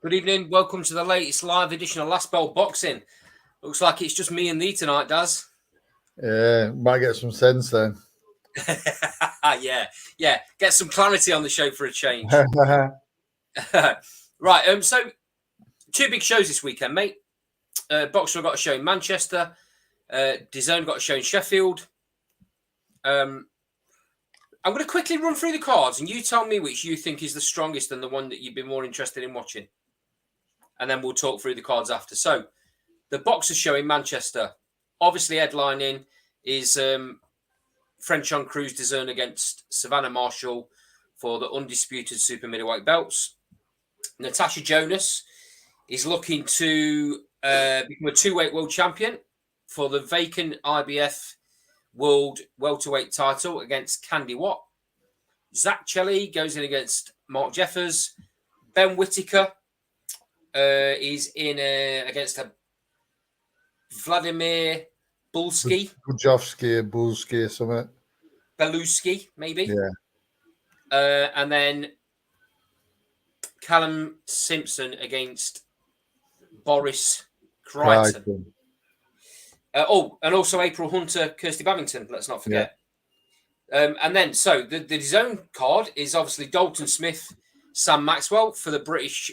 Good evening. Welcome to the latest live edition of Last Bell Boxing. Looks like it's just me and thee tonight, Daz. Yeah, might get some sense then. yeah. Get some clarity on the show for a change. Right. So two big shows this weekend, mate. Boxxer got a show in Manchester. DAZN got a show in Sheffield. I'm going to quickly run through the cards, and you tell me which you think is the strongest and the one that you'd be more interested in watching. And then we'll talk through the cards after. So, the Boxxer show in Manchester, obviously headlining is French on Cruz DAZN against Savannah Marshall for the undisputed super middleweight belts. Natasha Jonas is looking to become a two-weight world champion for the vacant IBF world welterweight title against Candy Watt. Zach Chelly goes in against Mark Jeffers. Ben Whittaker is in against Vladimir Bulski. Bulski or something. Beluski, maybe. Yeah. And then Callum Simpson against Boris Crichton. And also April Hunter, Kirsty Babington, let's not forget. Yeah. And then, so the DAZN card is obviously Dalton Smith, Sam Maxwell for the British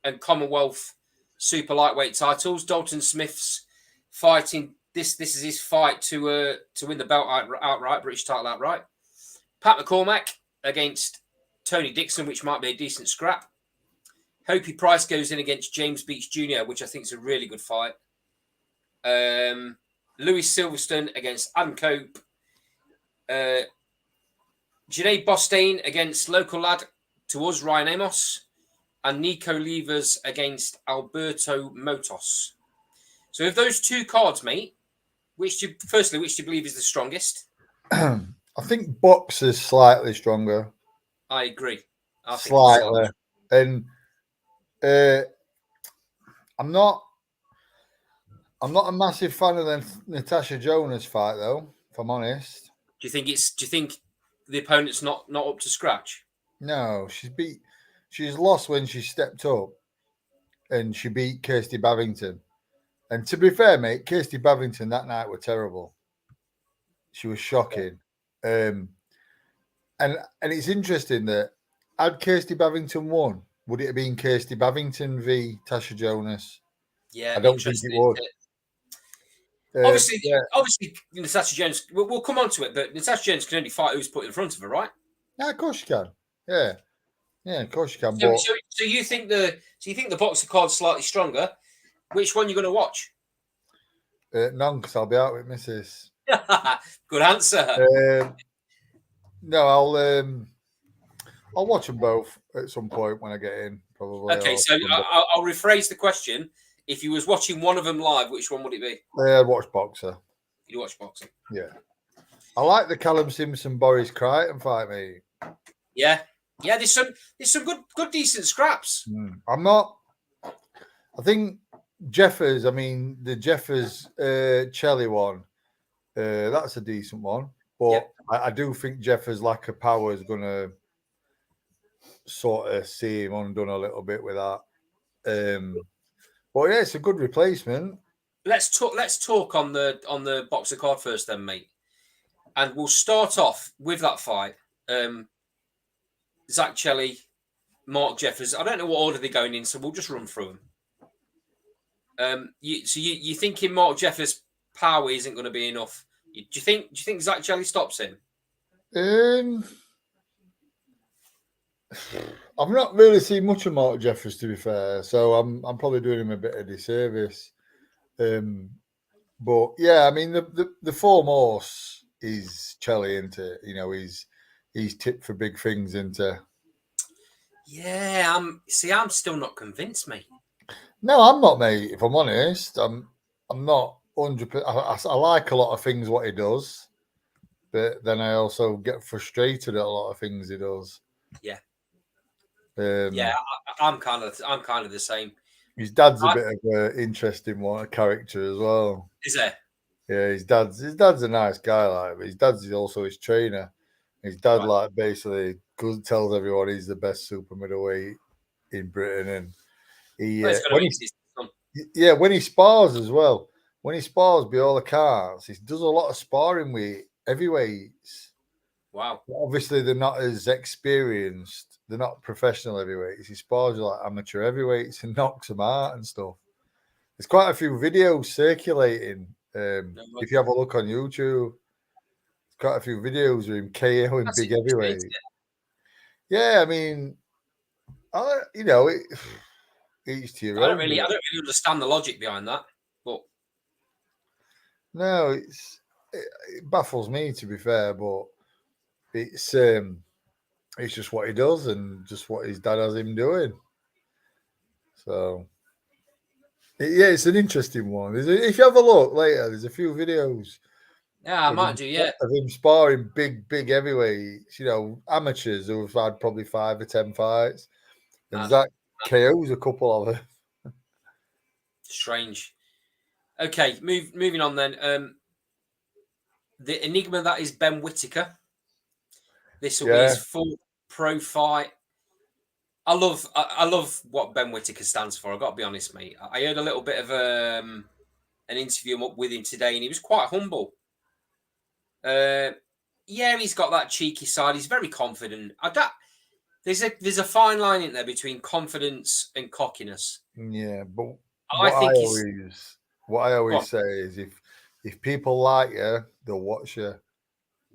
and Commonwealth super lightweight titles. Dalton Smith's fighting, this is his fight to win the belt outright, British title outright. Pat McCormack against Tony Dixon, which might be a decent scrap. Hopi Price goes in against James Beach Jr., which I think is a really good fight. Louis Silverstone against Adam Cope. Janae Bostein against local lad to us, Ryan Amos. And Nico Levers against Alberto Motos. So of those two cards, mate, which do you believe is the strongest? I think Boxxer's slightly stronger. I agree. Slightly. And I'm not a massive fan of the Natasha Jonas fight, though, if I'm honest. Do you think the opponent's not up to scratch? No, she's lost when she stepped up and she beat Kirsty Babington. And to be fair, mate, Kirsty Babington that night were terrible. She was shocking. And it's interesting that had Kirsty Babington won, would it have been Kirsty Babington v Tasha Jonas? Yeah, I don't think it would. Obviously, Natasha Jones, we'll come on to it, but Natasha Jones can only fight who's put in front of her, right? Yeah, of course you can. Yeah, of course you can. So you think the Boxxer card's slightly stronger? Which one are you going to watch? None, because I'll be out with Mrs. Good answer. No, I'll watch them both at some point when I get in, probably. Okay, so I'll rephrase the question. If you was watching one of them live, which one would it be? I'd watch Boxxer. You'd watch Boxxer? Yeah. I like the Callum Simpson Boris Crichton fight, mate. Yeah. There's some good decent scraps. I think Jeffers. I mean, the Jeffers Chelly one. That's a decent one, but I do think Jeffers' lack of power is going to sort of see him undone a little bit with that. Well, yeah, it's a good replacement. Let's talk on the Boxxer card first, then, mate. And we'll start off with that fight. Zach Chelly, Mark Jeffers. I don't know what order they're going in, so we'll just run through them. You thinking Mark Jeffers' power isn't going to be enough? Do you think Zach Chelly stops him? I've not really seen much of Mark Jeffers, to be fair, so I'm probably doing him a bit of disservice. But yeah, I mean the foremost is Chelly, isn't it? You know, he's tipped for big things, isn't he? Yeah, I'm still not convinced, mate. No, I'm not, mate. If I'm honest, I'm not 100%. I like a lot of things what he does, but then I also get frustrated at a lot of things he does. Yeah. I'm kind of the same. His dad's a bit of an interesting one, a character as well. Is there? Yeah, his dad's a nice guy, like, but his dad's also his trainer. His dad, like, basically tells everyone he's the best super middleweight in Britain, and he Well, he's got to eat his son. when he spars as well. When he spars by all accounts, he does a lot of sparring with heavyweights. Wow. Obviously, they're not as experienced. They're not professional heavyweights. He spars with like amateur heavyweights and knocks them out and stuff. There's quite a few videos circulating. If you have a look on YouTube, there's quite a few videos of him KOing That's big interesting, heavyweights. isn't it? Yeah, I mean, each to your I own. don't really understand the logic behind that, but No, it baffles me, to be fair, but it's just what he does and just what his dad has him doing. So yeah, it's an interesting one. If you have a look later, there's a few videos. yeah, I might do. Yeah, Of him sparring big heavyweights, amateurs who have had probably 5 or 10 fights, and Zach KOs a couple of them. Strange. Okay, moving on then. The enigma that is Ben Whittaker. This will be his full pro fight. I love what Ben Whittaker stands for. I've got to be honest, mate. I heard a little bit of an interview with him today, and he was quite humble. Yeah, he's got that cheeky side. He's very confident. There's a fine line in there between confidence and cockiness. Yeah, but what I always say is if people like you, they'll watch you.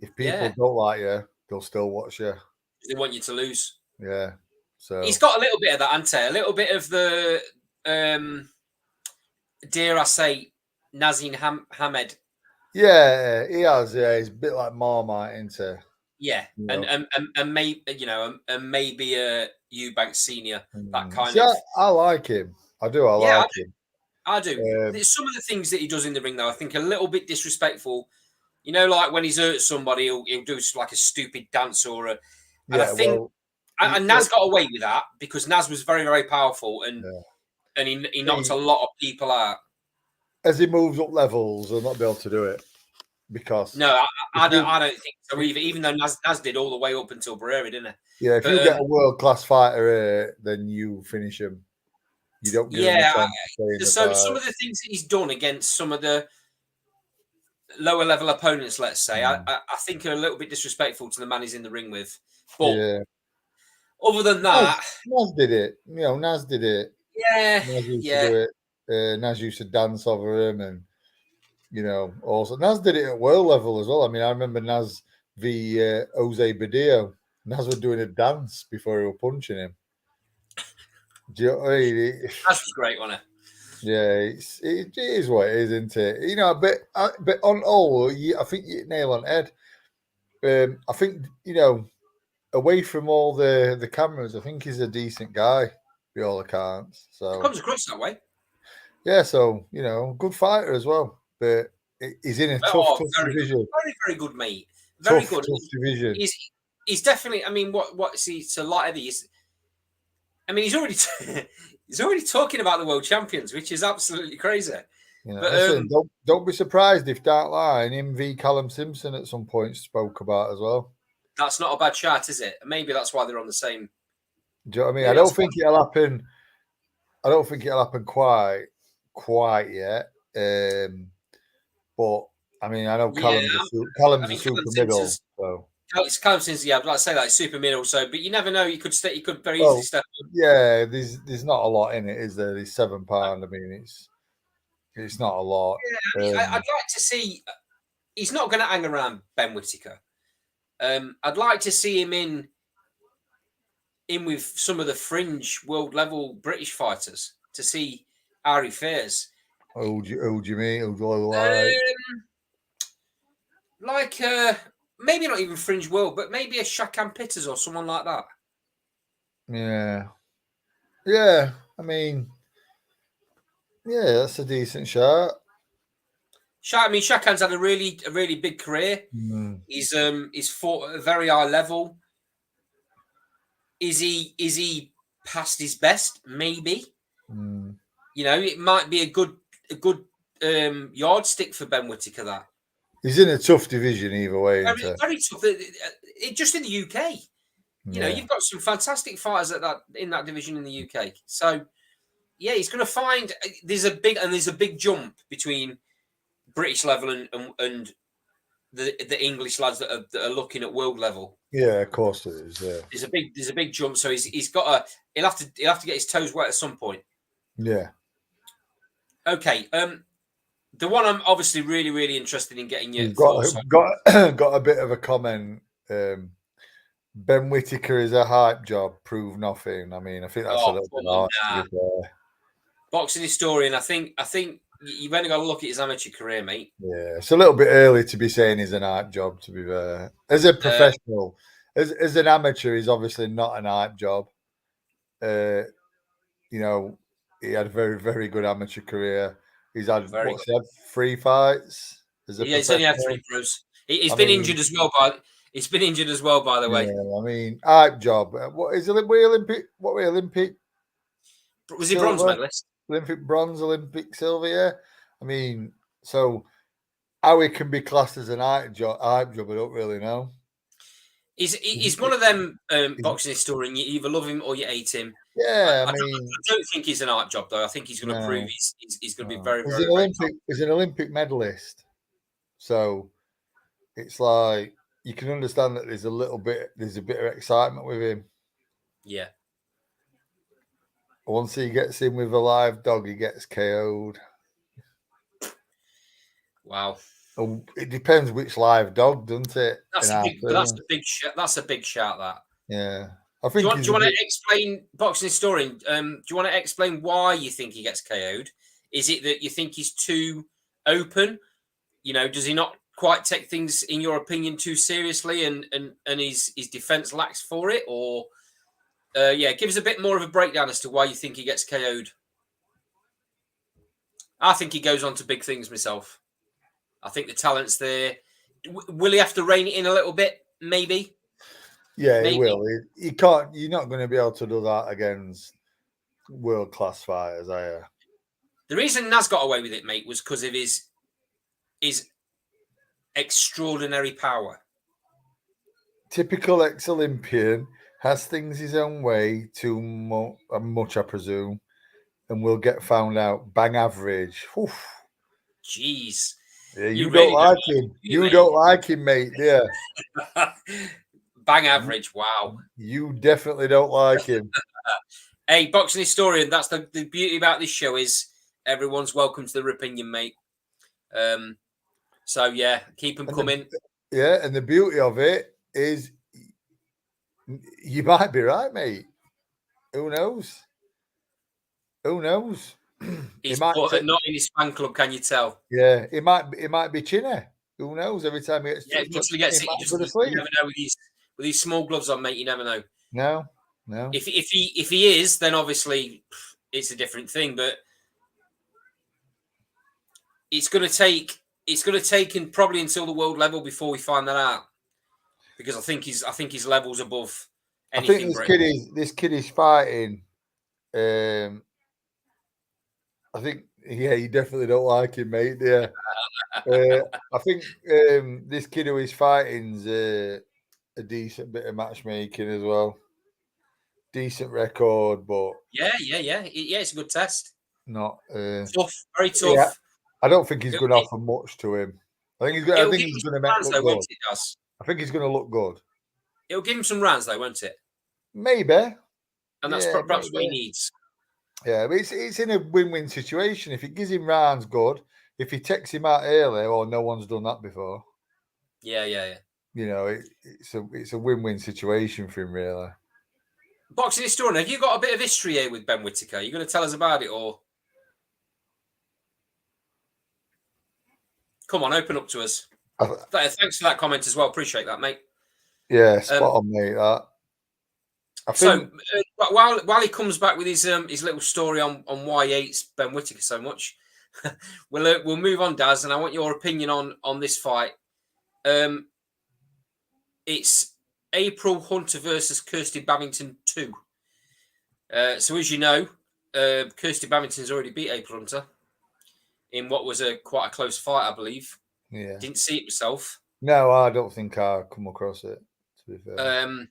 If people don't like you, they'll still watch you. They want you to lose. Yeah. So he's got a little bit of that, hasn't he? A little bit of the dare I say, Nazim Hamed. Yeah, he has. Yeah, he's a bit like Marmite, isn't he? Yeah, and maybe maybe a Eubank Senior, that kind of. I like him. I do. I like him. I do. Some of the things that he does in the ring, though, I think a little bit disrespectful. Like when he's hurt somebody, he'll do like a stupid dance or a. And I think, and Naz got away with that because Naz was very, very powerful and he knocked a lot of people out. As he moves up levels, he'll not be able to do it because I don't think so either. Even though Naz did all the way up until Barrera, didn't he? Yeah, if you get a world class fighter, then you finish him. You don't give him a chance to stay in the some of the things that he's done against some of the lower level opponents, let's say, I think are a little bit disrespectful to the man he's in the ring with. But other than that, Naz did it. Naz did it. Yeah, Naz used to do it. Naz used to dance over him, and also Naz did it at world level as well. I mean, I remember Naz v Jose Badillo. Naz was doing a dance before he was punching him. Do you know what I mean? That was great, wasn't it? Yeah, it is what it is, isn't it? But on all, I think you nail on head. I think away from all the cameras, I think he's a decent guy, by all accounts. So comes across that way. Yeah, so good fighter as well. But he's in a tough division. Very, very good, mate. Very good. Tough division. He's definitely. I mean, what's he? It's a light heavy. I mean, he's already talking about the world champions, which is absolutely crazy. But don't be surprised if that line him v Callum Simpson at some point spoke about as well. That's not a bad chat, is it? Maybe that's why they're on the same. Do you know what I mean? I don't think it'll happen. I don't think it'll happen quite yet. But I mean, I know Callum's a super middle. So it's Callum Simpson. Yeah, I'd like to say that super middle. So, but you never know. He could very easily step up. Yeah, there's not a lot in it, is there? There's £7. I mean, it's not a lot. Yeah, I mean, I'd like to see. He's not going to hang around Ben Whittaker. I'd like to see him in with some of the fringe world level British fighters to see how he fares. Who do you mean? Who do like maybe not even fringe world, but maybe a Shakan Pitters or someone like that. Yeah. I mean, that's a decent shot. Shakan's had a really big career. He's fought at a very high level. Is he past his best? Maybe. It might be a good yardstick for Ben Whittaker. That he's in a tough division either way. Very tough. Just in the UK. You know, you've got some fantastic fighters in that division in the UK. So yeah, he's going to find there's a big jump between British level and the English lads that are looking at world level. Yeah, of course it is. Yeah, there's a big jump. So he'll have to get his toes wet at some point. yeah. Okay. The one I'm obviously really, really interested in getting your We've thoughts on. got a bit of a comment. Ben Whittaker is a hype job. Prove nothing. I mean, I think that's a little bit harsh. To be fair. Boxing historian. I think you've only got to look at his amateur career, mate. Yeah, it's a little bit early to be saying he's an hype job. To be fair, as a professional, as an amateur, he's obviously not an hype job. You know, he had a very, very good amateur career. He's had 3 fights as a he's only had 3 pros. He's been injured as well. He's been injured as well, by the way. Yeah, I mean, hype job. What is Olympic? What were Olympic? Was he bronze medalist? Olympic bronze, Olympic silver. Yeah. I mean, so how he can be classed as an hype job, I don't really know. He's one of them boxing historians. You either love him or you hate him. Yeah, I don't think he's an hype job though. I think he's going to prove he's going to be very, very. He's an Olympic medalist, so it's like you can understand that there's a bit of excitement with him. Yeah. Once he gets in with a live dog, he gets KO'd. Wow. It depends which live dog, doesn't it? That's a big shout. That. Yeah. I think. Do you want to explain, boxing historian? Do you want to explain why you think he gets KO'd? Is it that you think he's too open? You know, does he not quite take things, in your opinion, too seriously, and his defense lacks for it, or? Give us a bit more of a breakdown as to why you think he gets KO'd. I think he goes on to big things myself. I think the talent's there. Will he have to rein it in a little bit? Maybe. Yeah, maybe. He will. He can't. You're not going to be able to do that against world-class fighters, are you? The reason Naz got away with it, mate, was because of his extraordinary power. Typical ex-Olympian. Has things his own way too much, I presume, and will get found out. Bang average. Oof. Jeez. Yeah, you don't like him. You don't like him, mate. Yeah. Bang average. Wow. You definitely don't like him. Hey, boxing historian. That's the beauty about this show is everyone's welcome to their opinion, mate. So yeah, keep them coming. And the beauty of it is. You might be right, mate. Who knows? He's not in his fan club, can you tell? Yeah, it might be chinny. Who knows? Every time he gets you never know with these small gloves on, mate. You never know. No. If he is, then obviously it's a different thing. But it's going to take probably until the world level before we find that out. Because I think his level's above anything. I think this kid is fighting. I think you definitely don't like him, mate. Yeah. I think this kid who is fighting's a decent bit of matchmaking as well. Decent record, but yeah. It's a good test. Not tough, very tough. Yeah, I don't think he's going to offer much to him. I think he's going to make look good. I think he's going to look good. It'll give him some rounds, though, won't it? Maybe. And that's perhaps what he needs. Yeah, but it's in a win-win situation. If it gives him rounds, good. If he takes him out early, no one's done that before. Yeah. You know, it's a win-win situation for him, really. Boxing historian, have you got a bit of history here with Ben Whittaker? Are you going to tell us about it, or? Come on, open up to us. Thanks for that comment as well. Appreciate that, mate. Yeah, spot on, mate. So while he comes back with his little story on why he hates Ben Whittaker so much, we'll move on, Daz, and I want your opinion on this fight. It's April Hunter versus Kirsty Babington 2. So as you know, Kirsty Babington's already beat April Hunter in what was quite a close fight, I believe. Yeah. Didn't see it myself. No, I don't think I come across it, to be fair.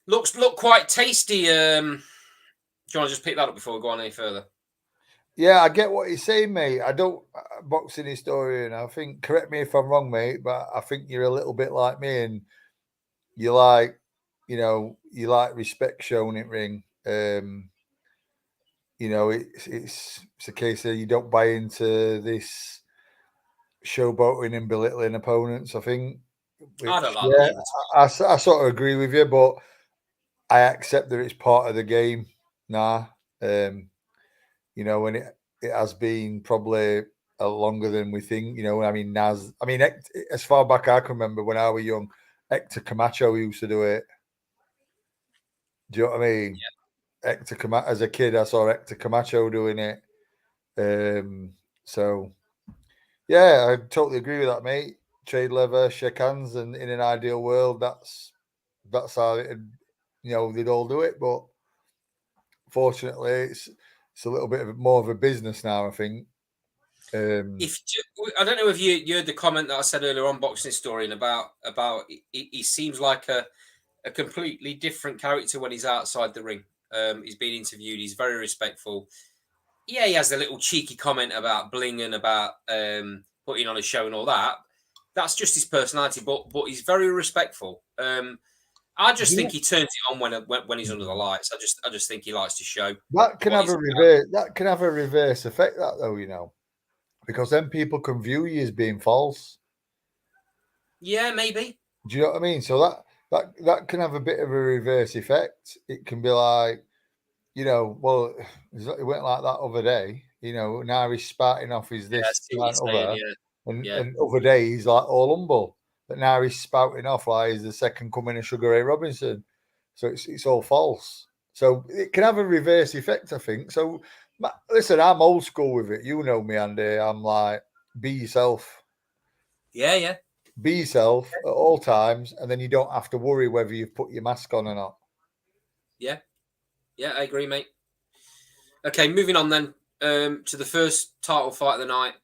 Look quite tasty. Do you want to just pick that up before we go on any further? Yeah, I get what you're saying, mate. I don't boxing historian. I think, correct me if I'm wrong, mate, but I think you're a little bit like me, and you like, you like respect shown in ring. It's a case of you don't buy into this showboating and belittling opponents. I think, I which don't like that either. I sort of agree with you, but I accept that it's part of the game. And it has been probably longer than we think. I mean, as far back I can remember when I was young, Hector Camacho used to do it. Do you know what I mean? Yeah. Hector Camacho, as a kid, I saw Hector Camacho doing it. So, yeah, I totally agree with that, mate. Trade leather, shake hands, and in an ideal world, that's how they'd all do it. But fortunately, it's a little bit more of a business now, I think. If I don't know if you heard the comment that I said earlier on Boxing Historian about he seems like a completely different character when he's outside the ring. He's been interviewed. He's very respectful. Yeah, he has a little cheeky comment about bling and about putting on a show and all that. That's just his personality, but he's very respectful. I just think he turns it on when he's under the lights. I just think he likes to show. That can have a reverse. That can have a reverse effect. That though, because then people can view you as being false. Yeah, maybe. Do you know what I mean? So that can have a bit of a reverse effect. It can be like, well, it went like that other day. Now he's spouting off his this and other, and other day he's like all humble. But now he's spouting off like he's the second coming of Sugar Ray Robinson. So it's all false. So it can have a reverse effect, I think. So listen, I'm old school with it. You know me, Andy. I'm like, be yourself. Yeah. Be yourself at all times, and then you don't have to worry whether you've put your mask on or not. Yeah, I agree, mate. Okay, moving on then to the first title fight of the night.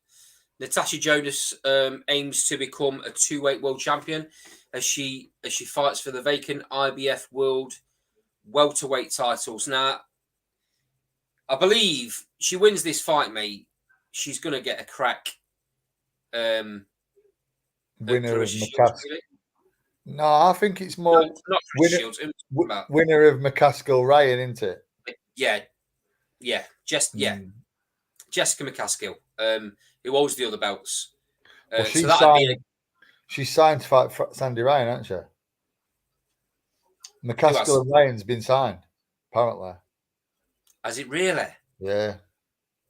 Natasha Jonas aims to become a 2-weight world champion as she fights for the vacant IBF world welterweight titles. Now, I believe she wins this fight, mate. She's going to get a crack. Winner of McCaskill. No, I think it's more not winner of McCaskill Ryan, isn't it? Yeah. Jessica McCaskill, who holds the other belts. Well, she's signed to fight for Sandy Ryan, hasn't she? McCaskill and Ryan's been signed, apparently. Has it really? Yeah.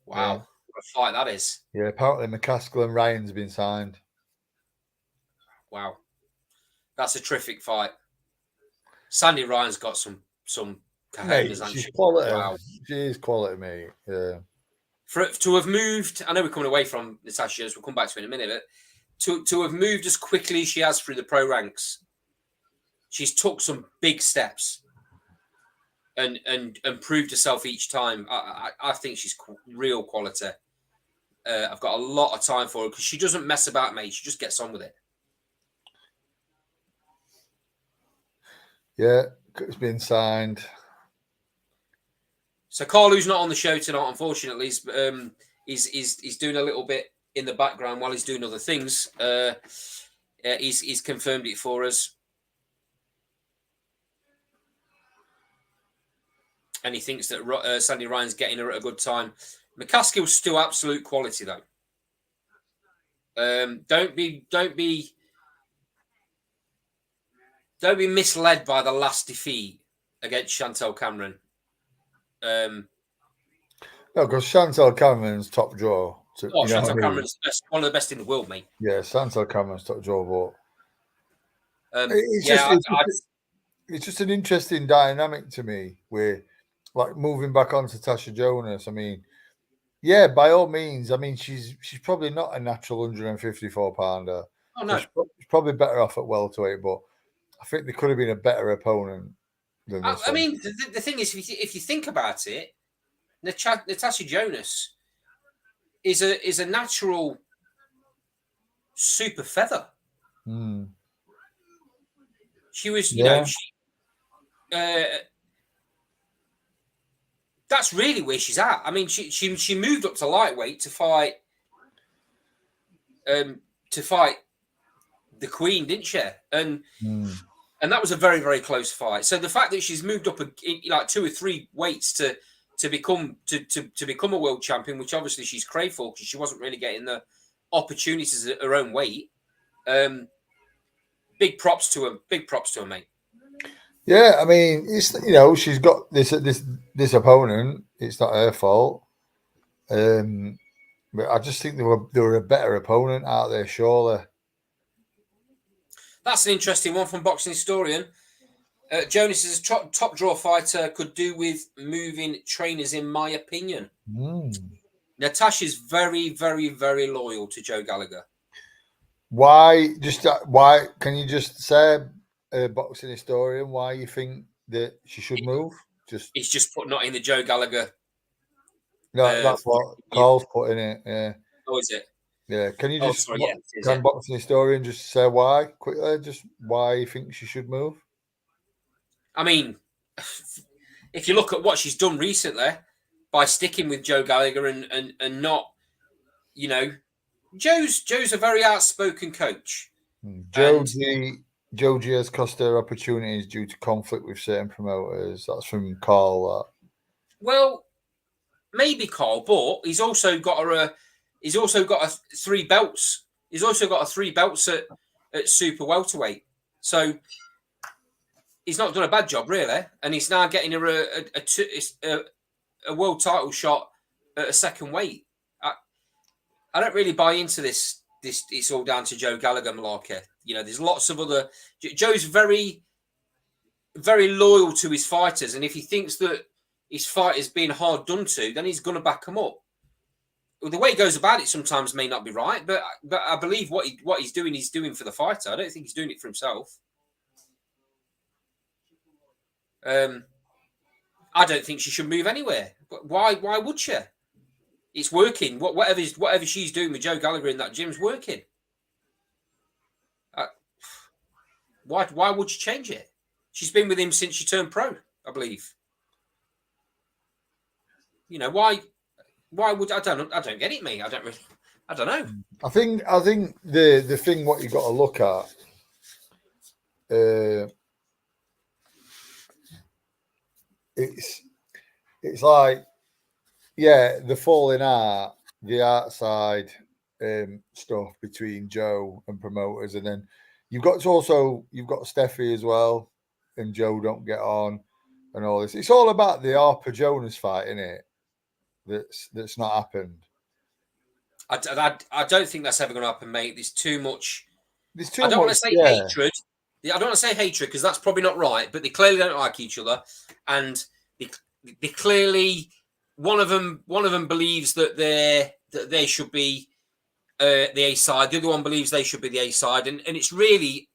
Wow. Yeah. What a fight that is. Yeah, apparently McCaskill and Ryan's been signed. Wow. That's a terrific fight. Sandy Ryan's got some cojones, she's quality. Wow. She is quality, mate. Yeah. To have moved, I know we're coming away from Natasha Jonas, we'll come back to it in a minute, but to have moved as quickly as she has through the pro ranks, she's took some big steps and proved herself each time. I think she's real quality. I've got a lot of time for her because she doesn't mess about, mate. She just gets on with it. Yeah, it's been signed. So Carl, who's not on the show tonight, unfortunately, is doing a little bit in the background while he's doing other things. He's confirmed it for us, and he thinks that Sandy Ryan's getting her at a good time. McCaskill's still absolute quality, though. Don't be misled by the last defeat against Chantel Cameron. No, because Chantel Cameron's top draw. Chantel Cameron's one of the best in the world, mate. Yeah, Chantel Cameron's top draw, but it's just an interesting dynamic to me. We're like moving back on to Tasha Jonas. I mean, yeah, by all means. I mean, she's probably not a natural 154 pounder. Oh no, she's probably better off at welterweight, but I think there could have been a better opponent than this. I mean, the thing is, if you think about it, Natasha Jonas is a natural super feather. Mm. She was, that's really where she's at. I mean, she moved up to lightweight to fight the Queen, didn't she? And that was a very, very close fight. So the fact that she's moved up like 2 or 3 weights to become a world champion, which obviously she's craved for because she wasn't really getting the opportunities at her own weight. Big props to her. Big props to her, mate. Yeah, I mean, it's she's got this opponent. It's not her fault. But I just think there were a better opponent out there, surely. That's an interesting one from Boxing Historian. Jonas is a top draw fighter, could do with moving trainers, in my opinion. Natasha's very, very, very loyal to Joe Gallagher. Why? Why? Can you just say, Boxing Historian, why you think that she should move? It's just not in the Joe Gallagher. No, that's what Carl's put in it. Yeah. Oh, is it? Yeah. Can you just can Boxing Historian just say why quickly? Just why you think she should move? I mean, if you look at what she's done recently by sticking with Joe Gallagher and not, Joe's a very outspoken coach. Joe G has cost her opportunities due to conflict with certain promoters. That's from Carl. Well, maybe Carl, but he's also got 3 belts. He's also got 3 belts at super welterweight. So he's not done a bad job, really, and he's now getting her a world title shot at a second weight. I don't really buy into this. It's all down to Joe Gallagher malarkey. There's lots of other. Joe's very, very loyal to his fighters, and if he thinks that his fighter's being hard done to, then he's going to back them up. The way he goes about it sometimes may not be right, but I believe what he's doing for the fighter. I don't think he's doing it for himself. I don't think she should move anywhere. But why would she? It's working. Whatever she's doing with Joe Gallagher in that gym's working. Why would she change it? She's been with him since she turned pro, I believe. Why would I don't get it, mate. I don't know. I think the thing what you got to look at it's like, yeah, the falling out, the outside stuff between Joe and promoters, and then you've got Steffi as well, and Joe don't get on, and all this. It's all about the Harper Jonas fight, isn't it? That's not happened. I don't think that's ever going to happen, mate. There's too much. I don't want to say hatred. I don't want to say hatred because that's probably not right. But they clearly don't like each other, and they clearly one of them believes that they should be the A side. The other one believes they should be the A side, and it's really,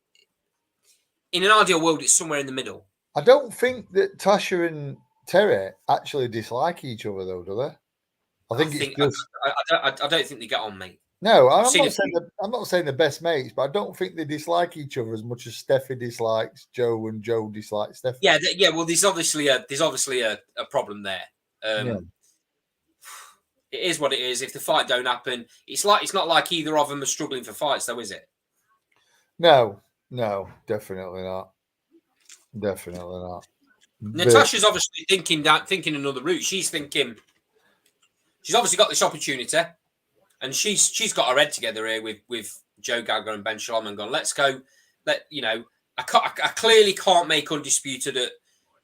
in an ideal world, it's somewhere in the middle. I don't think that Tasha and Terry actually dislike each other, though, do they? I don't think they get on, mate. No, I'm not saying the best mates, but I don't think they dislike each other as much as Steffi dislikes Joe and Joe dislikes Steffi. Yeah. Well, there's obviously a problem there. It is what it is. If the fight don't happen, it's not like either of them are struggling for fights, though, is it? No, definitely not. Definitely not. Natasha's obviously thinking another route. She's thinking she's obviously got this opportunity, and she's got her head together here with Joe Gallagher and Ben Shalom and gone, let's go. I clearly can't make undisputed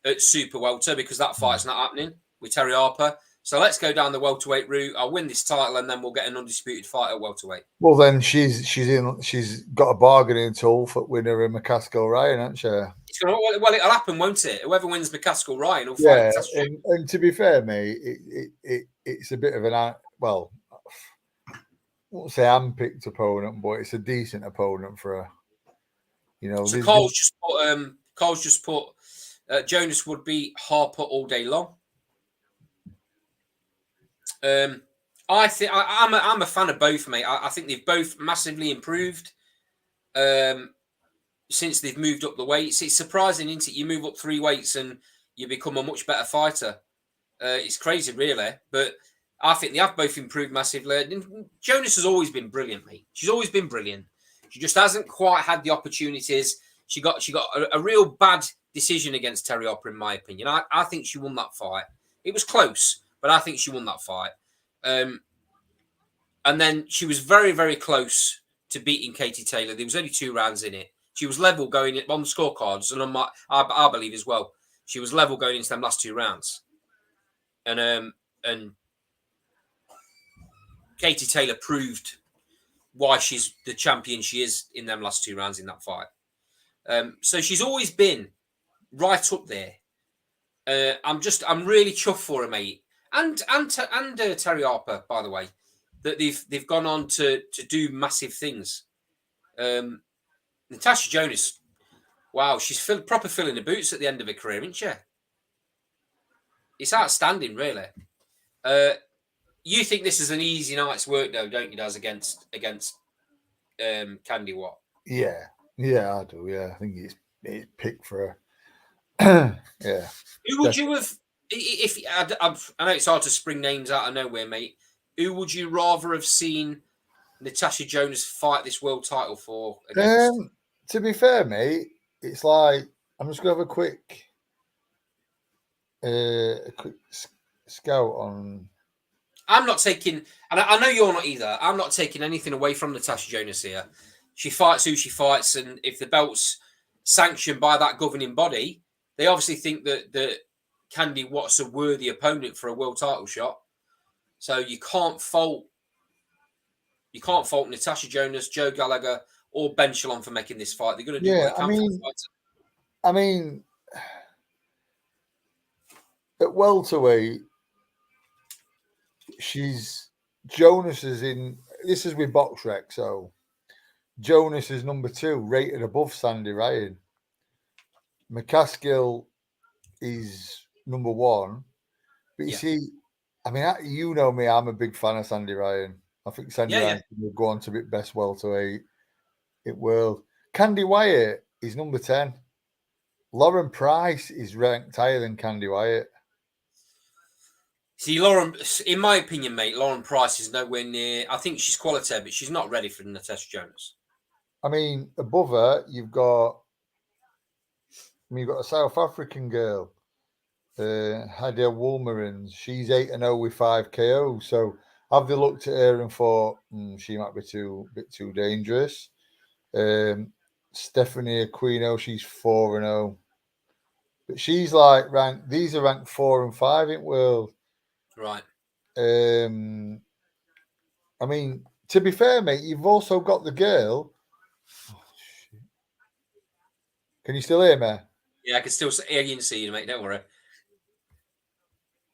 at super welter because that fight's not happening with Terry Harper. So let's go down the welterweight route. I'll win this title, and then we'll get an undisputed fight at welterweight. Well, then she's got a bargaining tool for winner in McCaskill Ryan, hasn't she? It'll happen, won't it? Whoever wins McCaskill Ryan will fight. Yeah, and to be fair, mate, it's a bit of I won't say handpicked opponent, but it's a decent opponent for her. So Carl's just put Jonas would beat Harper all day long. I think I'm a fan of both, mate. I think they've both massively improved. since they've moved up the weights. It's surprising, isn't it? You move up 3 weights and you become a much better fighter. It's crazy, really. But I think they have both improved massively. Jonas has always been brilliant, mate. She's always been brilliant. She just hasn't quite had the opportunities. She got a real bad decision against Terry Hopper, in my opinion. I think she won that fight. It was close, but I think she won that fight. And then she was very, very close to beating Katie Taylor. There was only 2 rounds in it. She was level going on the scorecards, and I believe as well. She was level going into them last 2 rounds. And Katie Taylor proved why she's the champion she is in them last 2 rounds in that fight. So she's always been right up there. I'm really chuffed for her, mate, and Terry Harper, by the way, that they've gone on to do massive things. Natasha Jonas, wow, she's proper filling the boots at the end of her career, isn't she? It's outstanding, really. You think this is an easy night's work, though, don't you, Daz, against Candy Watt? Yeah, I do. Yeah, I think it's picked for her. Yeah. Who would you have? If I know it's hard to spring names out of nowhere, mate. Who would you rather have seen Natasha Jonas fight this world title for? Against? To be fair, mate, it's like I'm just gonna have a quick scout on. I'm not taking, and I know you're not either. I'm not taking anything away from Natasha Jonas here. She fights who she fights, and if the belt's sanctioned by that governing body, they obviously think that Candy Watt's a worthy opponent for a world title shot. So you can't fault Natasha Jonas, Joe Gallagher, or Ben Shalom for making this fight. They're going to do what they can for the fighter. I mean, at welterweight, Jonas is in. This is with BoxRec, so Jonas is number 2, rated above Sandy Ryan. McCaskill is number 1. But you see, I mean, you know me, I'm a big fan of Sandy Ryan. I think Sandy Ryan will go on to be best welterweight in world. Candy Wyatt is number 10. Lauren Price is ranked higher than Candy Wyatt. See, Lauren, in my opinion, mate, Lauren Price is nowhere near. I think she's quality, but she's not ready for Natasha Jonas. I mean, above her, you've got a South African girl, Hadia Woolmerins. She's 8-0 with 5 KO. So have they looked at her and thought she might be bit too dangerous? Stephanie Aquino, she's 4-0, but she's like ranked. These are ranked 4 and 5 in world. Right. I mean, to be fair, mate, you've also got the girl. Oh, shit. Can you still hear me? Yeah, I can still hear you and see you, mate. Don't worry.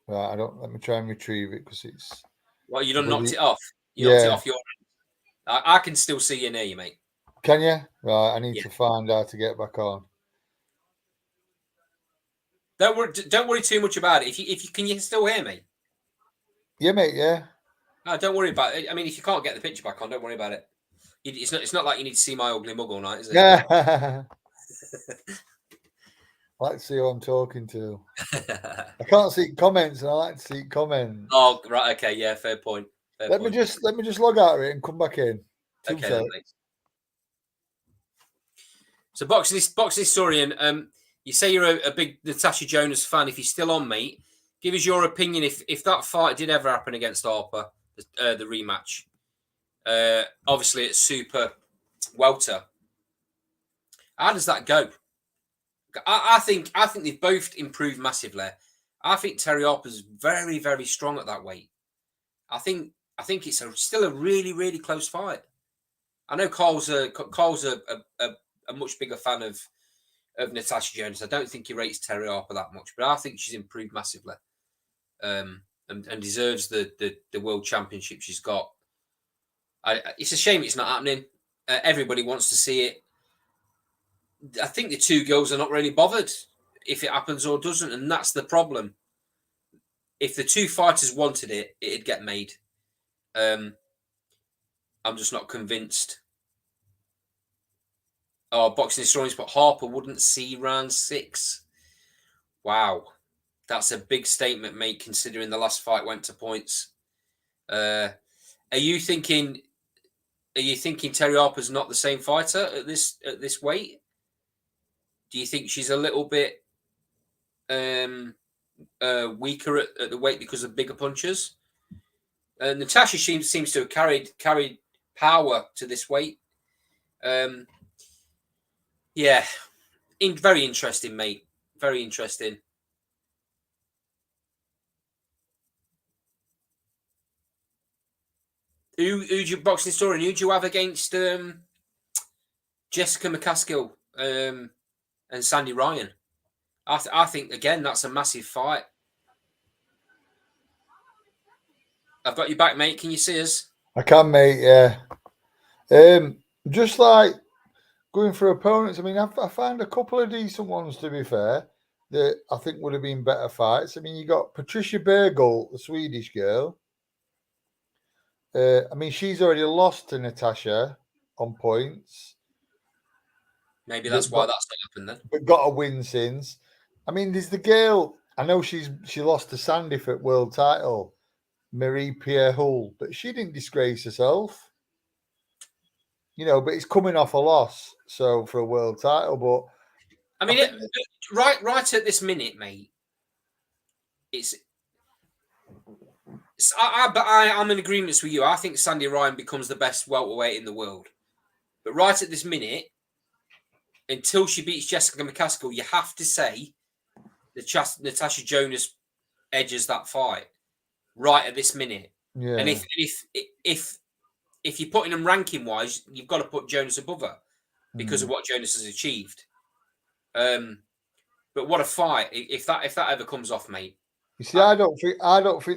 Right, let me try and retrieve it because it's. Well, you done knocked it off. Knocked it off your end. I can still see you near you, mate. Can you? Right, I need to find how to get back on. Don't worry too much about it. If you can you still hear me? Yeah, mate. Yeah. No, don't worry about it. I mean, if you can't get the picture back on, don't worry about it. It's not like you need to see my ugly mug all night, is it? Yeah. I like to see who I'm talking to. I can't see comments, and I like to see comments. Oh, right. Okay. Yeah. Fair point. Let me just log out of it and come back in. Okay. Then, so boxing historian, you say you're a big Natasha Jonas fan. If you're still on, mate, give us your opinion. If that fight did ever happen against Harper, the rematch, obviously it's super welter. How does that go? I think they've both improved massively. I think Terry Harper's very, very strong at that weight. I think it's still a really, really close fight. I know Carl's a much bigger fan of Natasha Jonas. I don't think he rates Terry Harper that much, but I think she's improved massively, and deserves the world championship she's got. It's a shame it's not happening. Everybody wants to see it. I think the 2 girls are not really bothered if it happens or doesn't, and that's the problem. If the 2 fighters wanted it, it'd get made. I'm just not convinced. Oh, Boxing Historians put Harper wouldn't see round 6. Wow. That's a big statement, mate, considering the last fight went to points. Are you thinking Terry Harper's not the same fighter at this weight? Do you think she's a little bit weaker at the weight because of bigger punches? Natasha seems to have carried power to this weight. Yeah, very interesting, mate. Very interesting. Who's your boxing historian? Who do you have against Jessica McCaskill and Sandy Ryan? I think again that's a massive fight. I've got you back, mate. Can you see us? I can, mate. Yeah. Just like going for opponents. I mean, I found a couple of decent ones, to be fair, that I think would have been better fights. I mean, you got Patricia Bergel, the Swedish girl. I mean, she's already lost to Natasha on points. Maybe that's why that's not happened then. But got a win since. I mean, there's the girl. I know she lost to Sandy for world title, Marie-Pierre Hull, but she didn't disgrace herself. You know, but it's coming off a loss, so for a world title. But I mean, right at this minute, mate, I'm in agreement with you. I think Sandy Ryan becomes the best welterweight in the world. But right at this minute, until she beats Jessica McCaskill, you have to say that Natasha Jonas edges that fight right at this minute. yeah, and if you're putting them ranking wise, you've got to put Jonas above her because of what Jonas has achieved. But what a fight! If that ever comes off, mate. You see, I don't think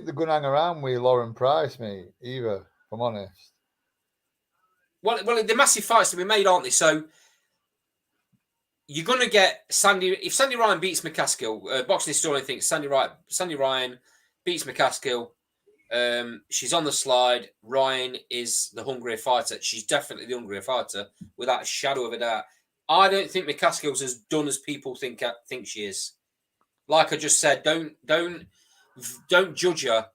they're going to hang around with Lauren Price, mate, either. If I'm honest. Well, the massive fights to be made, aren't they? So you're going to get Sandy. If Sandy Ryan beats McCaskill, Boxing Historian thinks Sandy Ryan beats McCaskill. She's on the slide. Ryan is the hungrier fighter. She's definitely the hungrier fighter, without a shadow of a doubt. I don't think McCaskill's as done as people think she is. Like I just said, don't judge her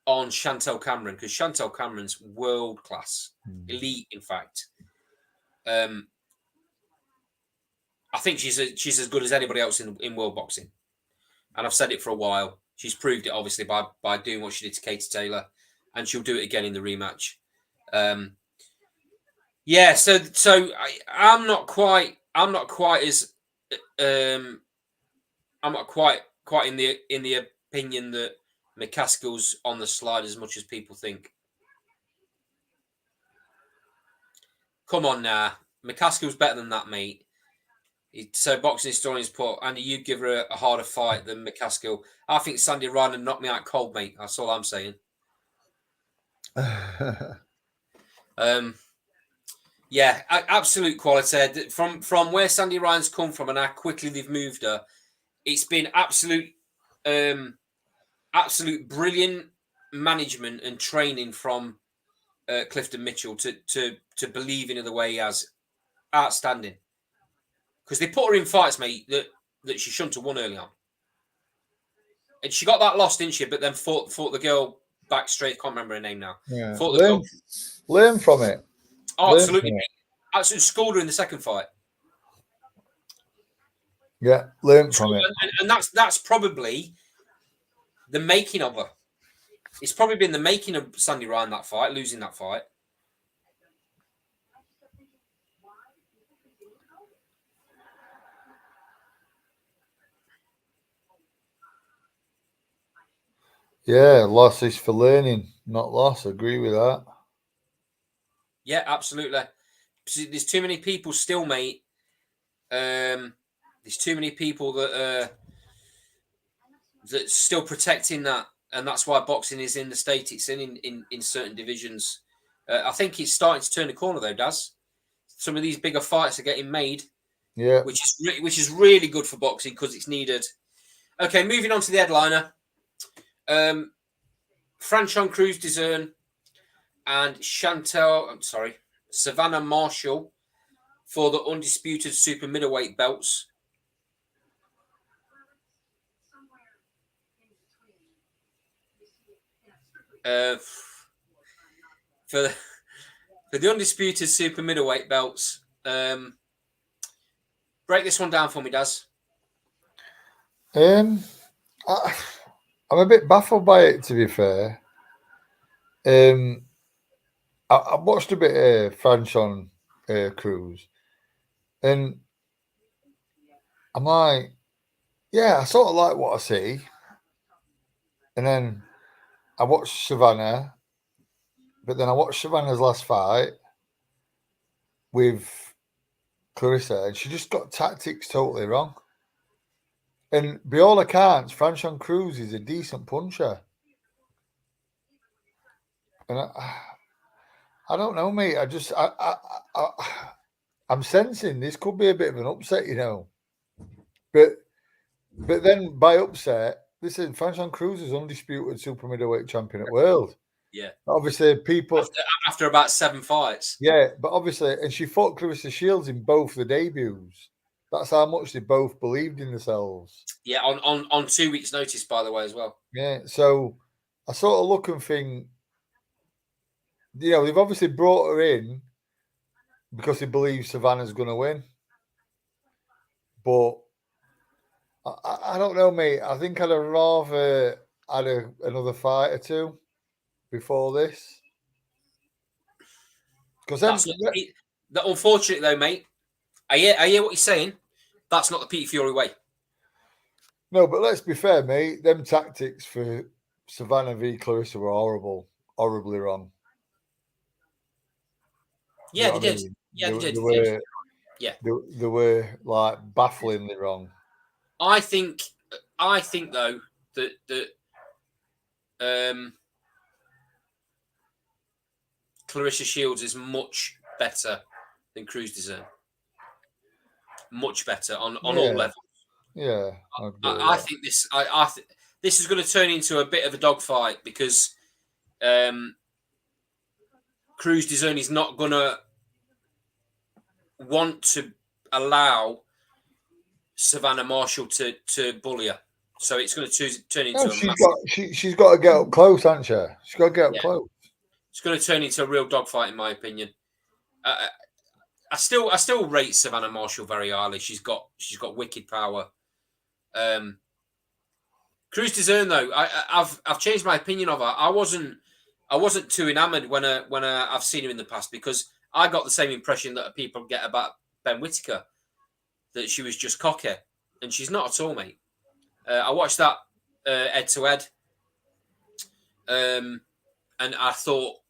on Chantel Cameron, because Chantel Cameron's world class, elite, in fact. I think she's as good as anybody else in world boxing, and I've said it for a while. She's proved it, obviously, by doing what she did to Katie Taylor, and she'll do it again in the rematch. Yeah, so I'm not quite in the opinion that McCaskill's on the slide as much as people think. Come on now, McCaskill's better than that, mate. So Boxing Historians put, Andy, you give her a harder fight than McCaskill. I think Sandy Ryan knocked me out cold, mate. That's all I'm saying. Yeah, absolute quality. From where Sandy Ryan's come from and how quickly they've moved her, it's been absolute brilliant management and training from Clifton Mitchell to believe in her the way he has. Outstanding. Because they put her in fights, mate, that she shouldn't have won early on. And she got that loss, didn't she? But then fought the girl back straight. Can't remember her name now. Yeah. Learn from it. Oh, absolutely. Absolutely schooled her in the second fight. Yeah, learn from it. And that's probably the making of her. It's probably been the making of Sandy Ryan, that fight, losing that fight. Yeah, loss is for learning, not loss. I agree with that. Yeah, absolutely. There's too many people still, mate. There's too many people that's still protecting that, and that's why boxing is in the state it's in certain divisions. I think it's starting to turn the corner, though, Daz. Some of these bigger fights are getting made. Yeah, which is really good for boxing because it's needed. Okay, moving on to the headliner. Franchon Cruz DAZN and Savannah Marshall for the undisputed super middleweight belts. For the undisputed super middleweight belts, break this one down for me, Daz. I'm a bit baffled by it, to be fair. I watched a bit of Franchon Cruz, and I'm like, yeah, I sort of like what I see. And then I watched Savannah, but then I watched Savannah's last fight with Clarissa, and she just got tactics totally wrong. And by all accounts, Franchon Cruz is a decent puncher. And I don't know, mate. I'm sensing this could be a bit of an upset, you know. But then by upset, listen, Franchon Cruz is undisputed super middleweight champion at world. Yeah. Obviously, people after about 7 fights. Yeah, but obviously, and she fought Clarissa Shields in both the debuts. That's how much they both believed in themselves. Yeah, on 2 weeks' notice, by the way, as well. Yeah, so I sort of look and think, you know, they've obviously brought her in because they believe Savannah's going to win. But I don't know, mate. I think I'd have rather had another fight or two before this. Because unfortunately, though, mate, I hear what you're saying. That's not the Peter Fury way. No, but let's be fair, mate. Them tactics for Savannah v Clarissa were horrible, horribly wrong. Yeah, they did. Yeah, they did. Yeah, they were like bafflingly wrong. I think though that Clarissa Shields is much better than Cruz DAZN. Much better on all levels. Yeah, I think this. This is going to turn into a bit of a dogfight because Cruz DAZN is not going to want to allow Savannah Marshall to bully her. So it's going to turn into she's got to get up close, hasn't she? She's got to get up close. It's going to turn into a real dogfight, in my opinion. I still rate Savannah Marshall very highly. She's got wicked power. Cruz DAZN, though, I've changed my opinion of her. I wasn't too enamored when I've seen her in the past because I got the same impression that people get about Ben Whittaker, that she was just cocky, and she's not at all, mate. I watched that head to head, and I thought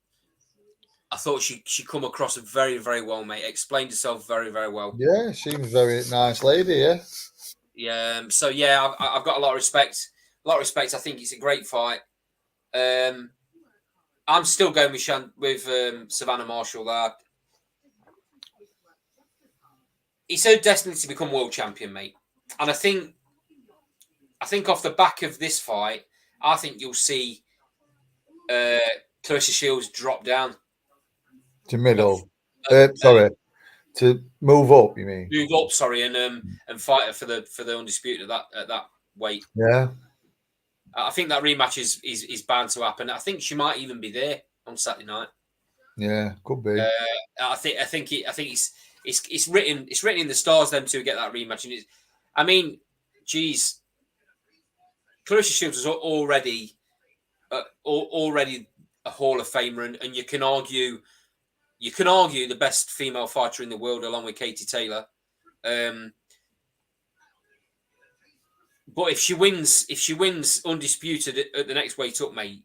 she come across very, very well, mate. Explained herself very, very well. Yeah, seems very nice lady. Yeah. Yeah. So yeah, I've got a lot of respect. I think it's a great fight. I'm still going with Savannah Marshall there. He's so destined to become world champion, mate. And I think off the back of this fight, I think you'll see Clarissa Shields drop down to middle. To move up. You mean move up? Sorry, and fight her for the undisputed at that weight. Yeah. I think that rematch is bound to happen. I think she might even be there on Saturday night. Yeah, could be. I think it's written in the stars them to get that rematch. And I mean, geez, Clarissa Shields is already a Hall of Famer, and you can argue the best female fighter in the world along with Katie Taylor. But if she wins undisputed at the next weight up, mate,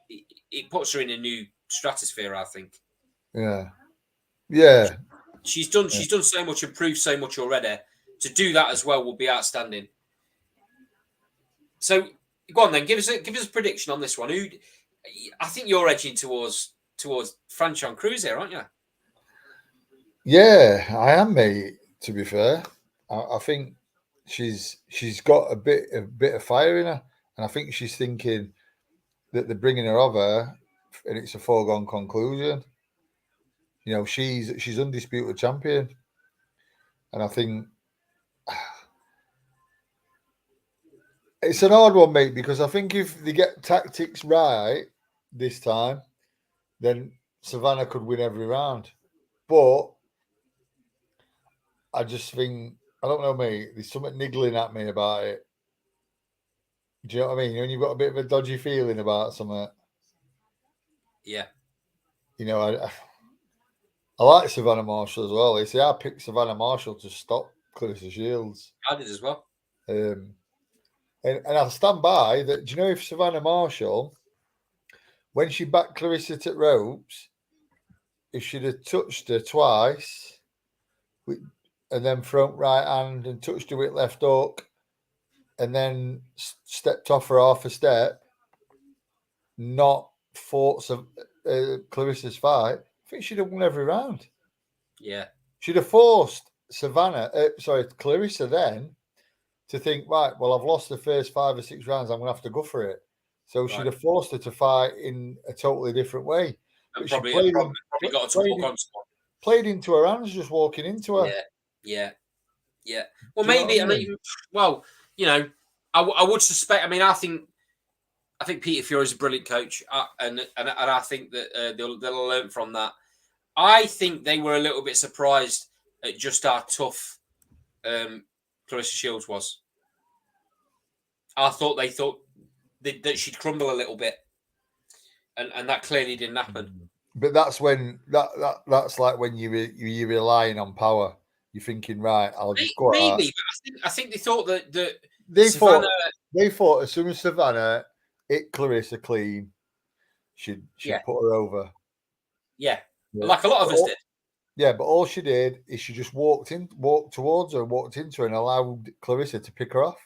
it puts her in a new stratosphere, I think. Yeah. Yeah. She's done so much and proved so much already. To do that as well would be outstanding. So go on then, give us a prediction on this one. I think you're edging towards Franchon Cruz here, aren't you? Yeah, I am, mate. To be fair, I think she's got a bit of fire in her, and I think she's thinking that they're bringing her over, and it's a foregone conclusion. You know, she's undisputed champion, and I think it's an odd one, mate, because I think if they get tactics right this time, then Savannah could win every round. But I just think, I don't know, mate, there's something niggling at me about it. Do you know what I mean? When you've got a bit of a dodgy feeling about something. Yeah. You know, I like Savannah Marshall as well. They say I picked Savannah Marshall to stop Clarissa Shields. I did as well. And I'll stand by that. Do you know if Savannah Marshall, when she backed Clarissa to ropes, if she'd have touched her twice and then front right hand and touched her with left hook and then stepped off her half a step, not fought Clarissa's fight, I think she'd have won every round. Yeah. She'd have forced Clarissa then to think, right, well, I've lost the first 5 or 6 rounds. I'm going to have to go for it. So she'd have forced her to fight in a totally different way. And But probably she got to hook on someone. Played into her hands, just walking into her. Yeah. Well, maybe. I mean, well, you know, I would suspect. I mean, I think Peter Fury's a brilliant coach, and I think that they'll learn from that. I think they were a little bit surprised at just how tough Clarissa Shields was. I thought they thought that she'd crumble a little bit, and that clearly didn't happen. But that's when that's like when you're relying on power. You're thinking, right, I'll just go out. Maybe, but I think they thought that they Savannah, thought as soon as Savannah hit Clarissa clean, she'd put her over. Yeah, like a lot of us did. Yeah, but all she did is she just walked towards her, walked into her, and allowed Clarissa to pick her off.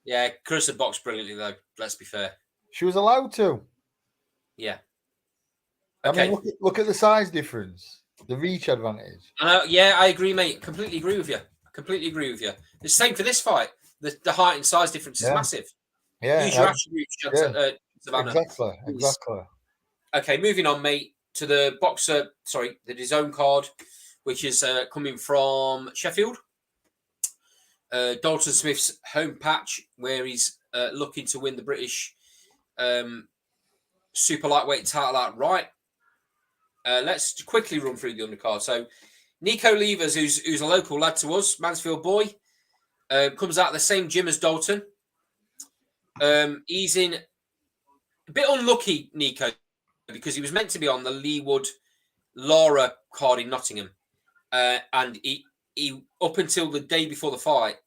Yeah, Clarissa boxed brilliantly, though. Let's be fair. She was allowed to. Yeah. Okay. I mean, look at the size difference, the reach advantage. Yeah, I agree, mate. Completely agree with you. The same for this fight. The height and size difference is massive. Yeah. Use your attributes, Savannah. Exactly. Okay, moving on, mate, to the the DAZN card, which is coming from Sheffield. Dalton Smith's home patch, where he's looking to win the British super lightweight title outright. Let's quickly run through the undercard. So, Nico Levers, who's a local lad to us, Mansfield boy, comes out of the same gym as Dalton. He's in a bit unlucky, Nico, because he was meant to be on the Leewood Laura card in Nottingham, and he up until the day before the fight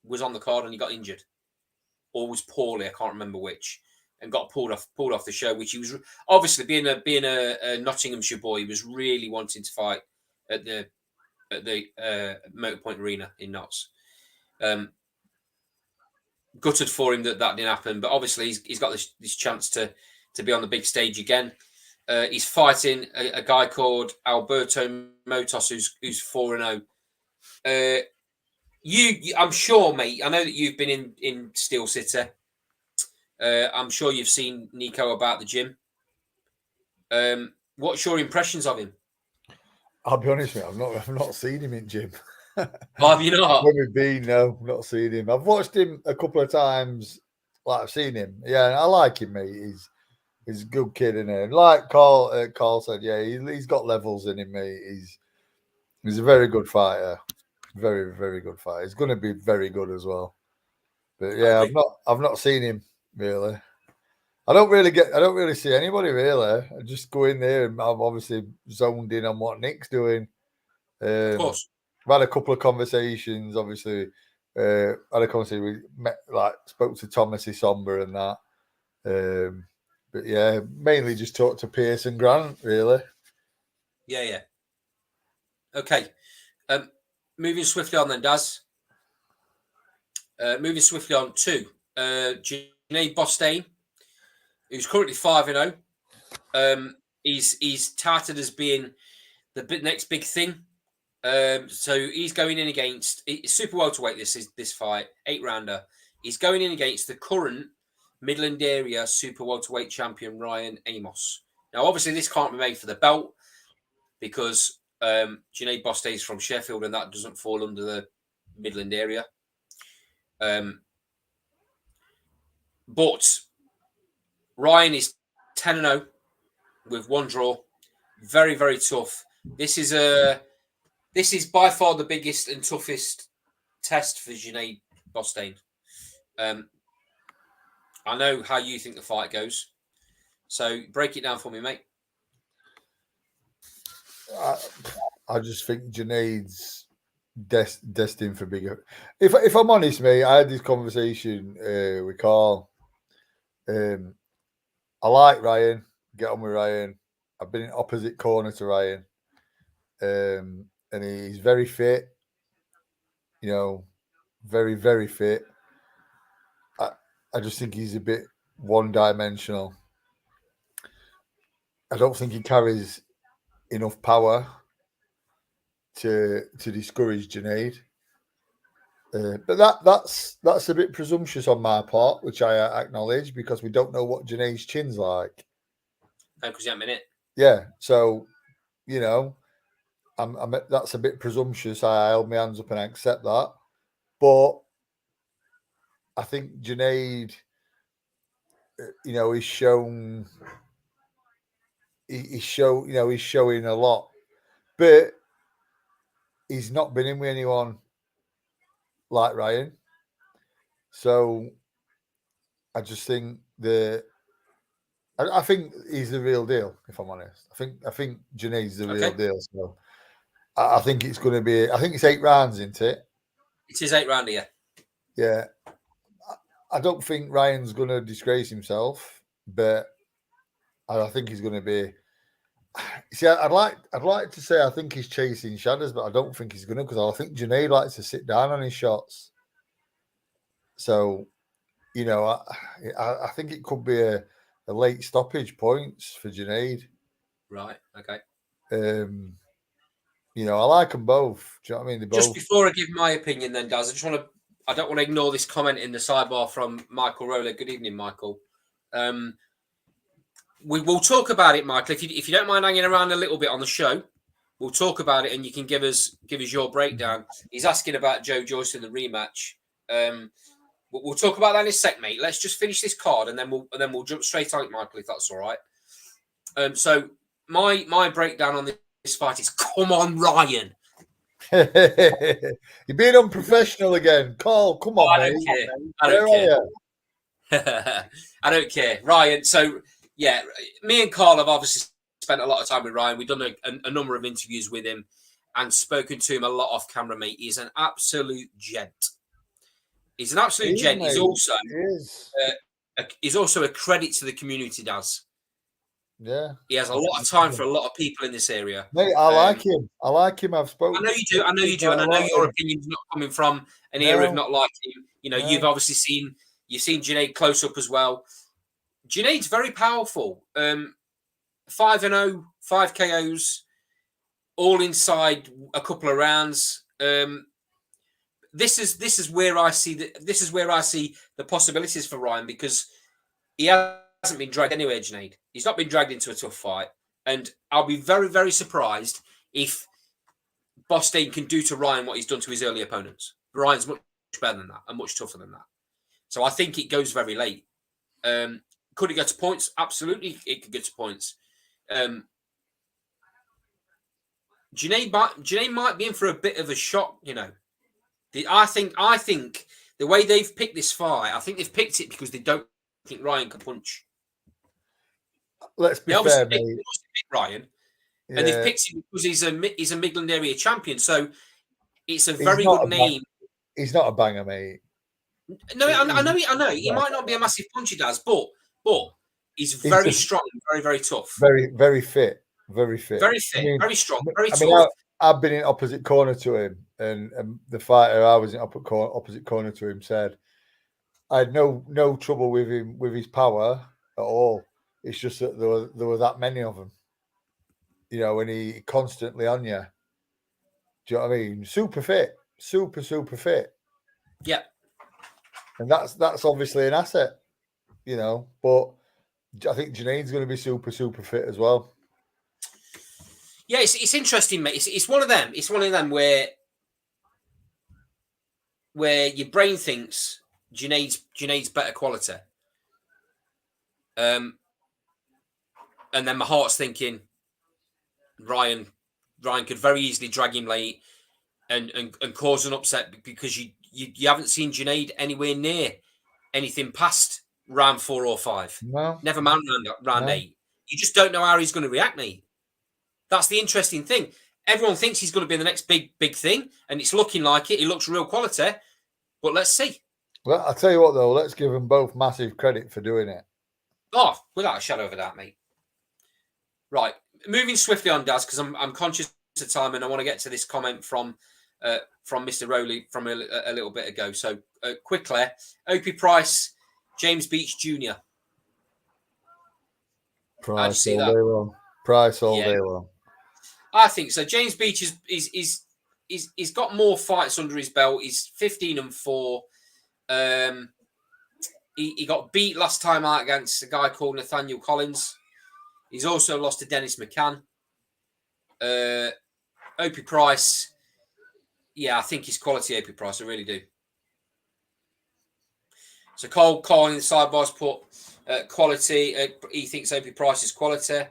was on the card and he got injured, or was poorly. I can't remember which. And got pulled off the show, which he was obviously being a Nottinghamshire boy. He was really wanting to fight at the Motorpoint Arena in Notts. Gutted for him that didn't happen, but obviously he's got this chance to be on the big stage again. He's fighting a guy called Alberto Motos, who's 4-0. I'm sure, mate. I know that you've been in Steel City. I'm sure you've seen Nico about the gym. What's your impressions of him? I'll be honest with you, I've not seen him in gym. Have you not? When we've been, no, not seen him. I've watched him a couple of times. Like I've seen him. Yeah, I like him, mate. He's a good kid in there. Like Carl said, yeah, he's got levels in him, mate. He's a very good fighter. Very, very good fighter. He's going to be very good as well. But yeah, I've not seen him really. I don't really see anybody really. I just go in there and I'm obviously zoned in on what Nick's doing. Of course. I've had a couple of conversations, obviously. Spoke to Thomas Isomba and that. But yeah, mainly just talked to Pierce and Grant, really. Yeah. Okay. Moving swiftly on then, Daz. Moving swiftly on to Janae Bostaine, who's currently 5-0. He's touted as being the next big thing. So he's going in against super welterweight. This fight, 8-rounder. He's going in against the current Midland area super welterweight champion Ryan Amos. Now, obviously, this can't be made for the belt because Junaid Bostain's from Sheffield, and that doesn't fall under the Midland area. But Ryan is 10-0 with 1 draw. Very, very tough. This is by far the biggest and toughest test for Junaid Bostain. I know how you think the fight goes, so break it down for me, mate. I just think Junaid's destined for bigger. If I'm honest, mate, I had this conversation with Carl. I like Ryan. Get on with Ryan. I've been in opposite corner to Ryan, and he's very fit. You know, very, very fit. I just think he's a bit one-dimensional. I don't think he carries enough power to discourage Junaid. But that's a bit presumptuous on my part, which I acknowledge, because we don't know what Junaid's chin's like. No, because you haven't been it. Yeah, so you know, that's a bit presumptuous. I held my hands up and I accept that, but I think Junaid, you know, he's showing a lot, but he's not been in with anyone like Ryan. So I just think I think he's the real deal, if I'm honest. I think Junaid's the real deal. So I think it's going to be. I think it's 8 rounds, isn't it? It is 8 round here. Yeah. I don't think Ryan's going to disgrace himself, but I think he's going to be. See, I'd like to say I think he's chasing shadows, but I don't think he's going to, because I think Junaid likes to sit down on his shots. So, you know, I think it could be a late stoppage points for Junaid. Right. Okay. You know, I like them both. Do you know what I mean? Just before I give my opinion, then, Daz, I don't want to ignore this comment in the sidebar from Michael Roller. Good evening, Michael. We will talk about it, Michael. If you don't mind hanging around a little bit on the show, we'll talk about it, and you can give us your breakdown. He's asking about Joe Joyce in the rematch. We'll talk about that in a sec, mate. Let's just finish this card, and then we'll jump straight on it, Michael, if that's all right. So my breakdown on this fight is: come on, Ryan. You're being unprofessional again, Carl. Come on, I don't care. I don't care. I don't care, Ryan. So yeah, me and Carl have obviously spent a lot of time with Ryan. We've done a number of interviews with him and spoken to him a lot off camera, mate. He's an absolute gent. He's an absolute gent. Mate. He's also a credit to the community, Daz. Yeah, he has a lot of time for a lot of people in this area. Mate, I like him. I've spoken. I know you do. And I know your opinion's not coming from an era of not liking him. You know, you've obviously seen Junaid close up as well. Junaid's very powerful. 5-0, 5 KOs, all inside a couple of rounds. This is where I see the possibilities for Ryan, because he hasn't been dragged anywhere, Junaid. He's not been dragged into a tough fight. And I'll be very, very surprised if Bostain can do to Ryan what he's done to his early opponents. Ryan's much better than that and much tougher than that. So I think it goes very late. Could it go to points? Absolutely, it could get to points. Junaid might be in for a bit of a shock, you know. I think the way they've picked this fight, I think they've picked it because they don't think Ryan can punch. Let's be fair, mate. Ryan, and they've picked him because he's a Midland area champion. So it's a very good name. He's not a banger, mate. No, I know. He might not be a massive puncher, Daz, but he's very strong, very, very tough. Very, very fit. Very fit. Very fit, very strong, very tough. I've been in opposite corner to him, and the fighter I was in opposite corner to him said, I had no trouble with him, with his power at all. It's just that there were that many of them, you know, and he constantly on you. Do you know what I mean? Super fit, super fit. Yeah, and that's obviously an asset, you know. But I think Junaid's going to be super fit as well. Yeah, it's interesting, mate. It's one of them. It's one of them where your brain thinks Junaid's better quality, and then my heart's thinking Ryan could very easily drag him late and cause an upset because you haven't seen Junaid anywhere near anything past round 4 or 5. No, Never mind round no. 8. You just don't know how he's going to react, mate. That's the interesting thing. Everyone thinks he's going to be the next big thing, and it's looking like it. He looks real quality, but let's see. Well, I'll tell you what, though. Let's give them both massive credit for doing it. Oh, without a shadow of a doubt, mate. Right, moving swiftly on, Daz, because I'm conscious of time, and I want to get to this comment from Mr. Rowley from a little bit ago. So quickly, Opie Price, James Beach Jr. How'd you see that? Day long. Price all day long. I think so. James Beach he's got more fights under his belt. He's 15-4. He got beat last time out against a guy called Nathaniel Collins. He's also lost to Dennis McCann. Opie Price, yeah, I think he's quality Opie Price. I really do. So Cole in the sidebars put quality. He thinks Opie Price is quality.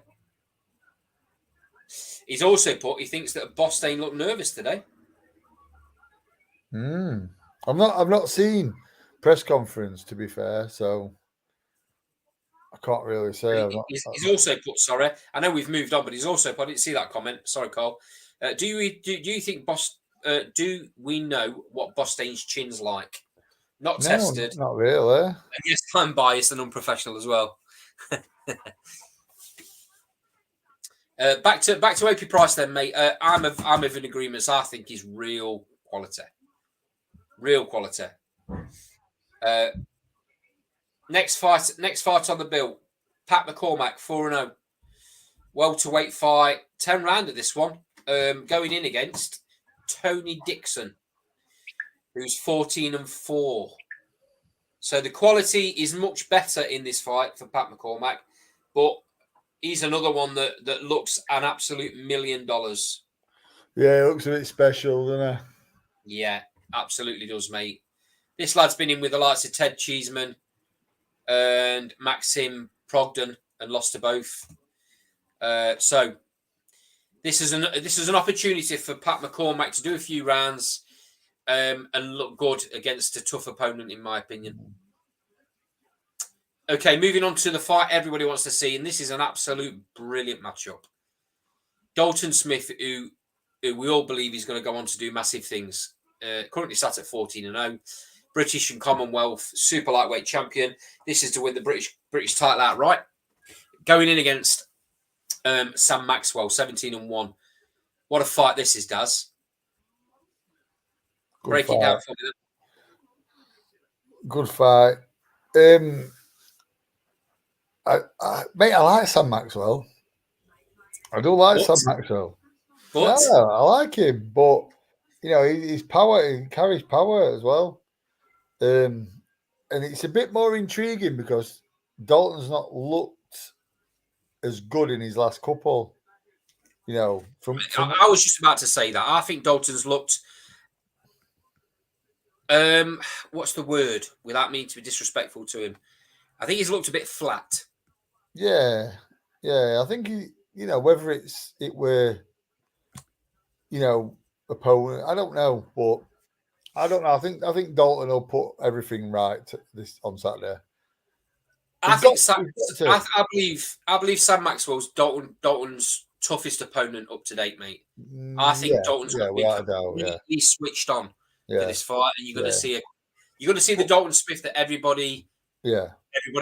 He's also put he thinks that Bostein looked nervous today. I've not seen press conference, to be fair, so I can't really say. He's also put, sorry, I know we've moved on, but he's also put, I didn't see that comment. Sorry, Cole. Do you think do we know what Bostein's chin's like? Not tested. Not really. I guess I'm biased and unprofessional as well. Back to Opie Price then, mate. I'm of an agreement. I think he's real quality. Real quality. Next fight on the bill. Pat McCormack, 4-0. Welterweight fight, 10 round of this one. Going in against Tony Dixon, who's 14-4. So the quality is much better in this fight for Pat McCormack, but he's another one that looks an absolute $1 million. Yeah, it looks a bit special, doesn't it? Yeah, absolutely does, mate. This lad's been in with the likes of Ted Cheeseman and Maxim Progden and lost to both. So this is an opportunity for Pat McCormack to do a few rounds and look good against a tough opponent, in my opinion. Okay, moving on to the fight everybody wants to see, and this is an absolute brilliant matchup. Dalton Smith, who we all believe is going to go on to do massive things, currently sat at 14-0, British and Commonwealth super lightweight champion. This is to win the British title outright. Going in against Sam Maxwell, 17-1. What a fight this is, Daz. Break it down for me. Good fight. Mate, I like Sam Maxwell. I do like Sam Maxwell. But yeah, I like him, but his power, he carries power as well. And it's a bit more intriguing because Dalton's not looked as good in his last couple. I was just about to say that. I think Dalton's looked. What's the word? Without meaning to be disrespectful to him, I think he's looked a bit flat. Yeah. I think whether it were, opponent. I don't know, but I don't know. I think Dalton will put everything right on Saturday. I believe Sam Maxwell's Dalton's toughest opponent up to date, mate. I think Dalton's completely switched on for this fight, and you're going to see the Dalton Smith that everybody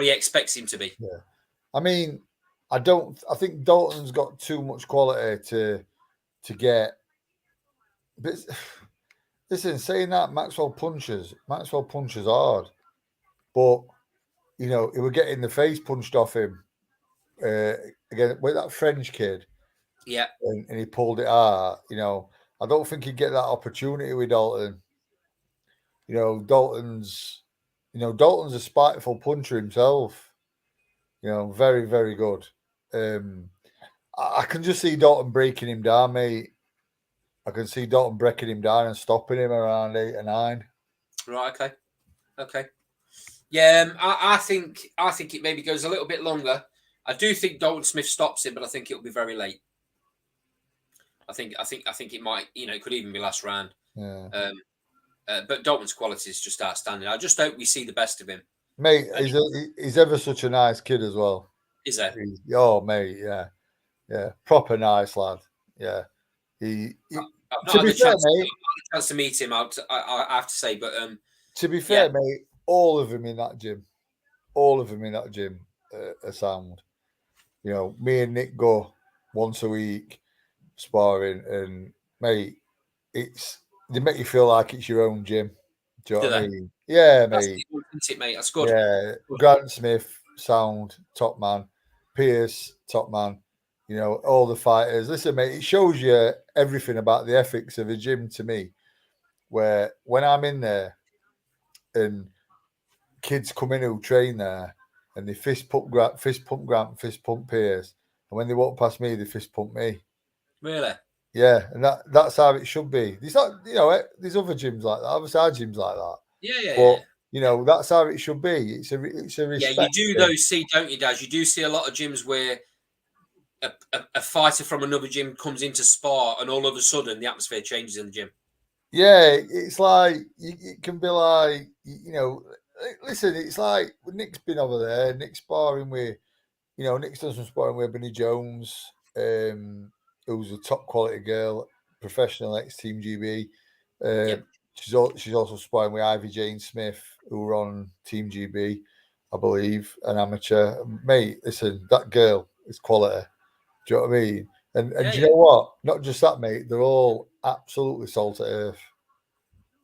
expects him to be. Yeah, I mean, I think Dalton's got too much quality to get. But listen, saying that, Maxwell punches hard, but he was getting the face punched off him again with that French kid. Yeah, and he pulled it out. I don't think he'd get that opportunity with Dalton. Dalton's a spiteful puncher himself. Very, very good. I can just see Dalton breaking him down, mate. I can see Dalton breaking him down and stopping him around 8 or 9. Right. Okay. Yeah. I think it maybe goes a little bit longer. I do think Dalton Smith stops him, but I think it'll be very late. I think it might. It could even be last round. Yeah. But Dalton's quality is just outstanding. I just hope we see the best of him. Mate, he's ever such a nice kid as well. Is there? Oh, mate, yeah. Proper nice lad. Yeah. To be fair, mate. Chance to meet him. I have to say, but to be fair, mate, all of them in that gym are sound. Me and Nick go once a week sparring, and mate, they make you feel like it's your own gym. Do you know what I mean? Yeah, mate. That's it, mate. That's good. Yeah, Grant Smith, sound, top man. Pierce, top man. All the fighters. Listen, mate, it shows you everything about the ethics of a gym to me. Where when I'm in there and kids come in who train there and they fist pump Grant, fist pump Pierce, and when they walk past me, they fist pump me. Really? Yeah, and that's how it should be. There's not, there's other gyms like that. Obviously, our gyms like that. Yeah. That's how it should be. It's a respect. Yeah, you do those see, don't you, Daz? You do see a lot of gyms where a fighter from another gym comes into spar, and all of a sudden the atmosphere changes in the gym. Yeah, it's like it can be like Listen, it's like Nick's been over there. Nick's sparring with, Nick's done some sparring with Benny Jones, who's a top quality girl, professional ex-Team GB. She's also sparring with Ivy Jane Smith, who were on Team GB, I believe, an amateur. Mate, listen, that girl is quality. Do you know what I mean? And do you know what? Not just that, mate. They're all absolutely salt of earth.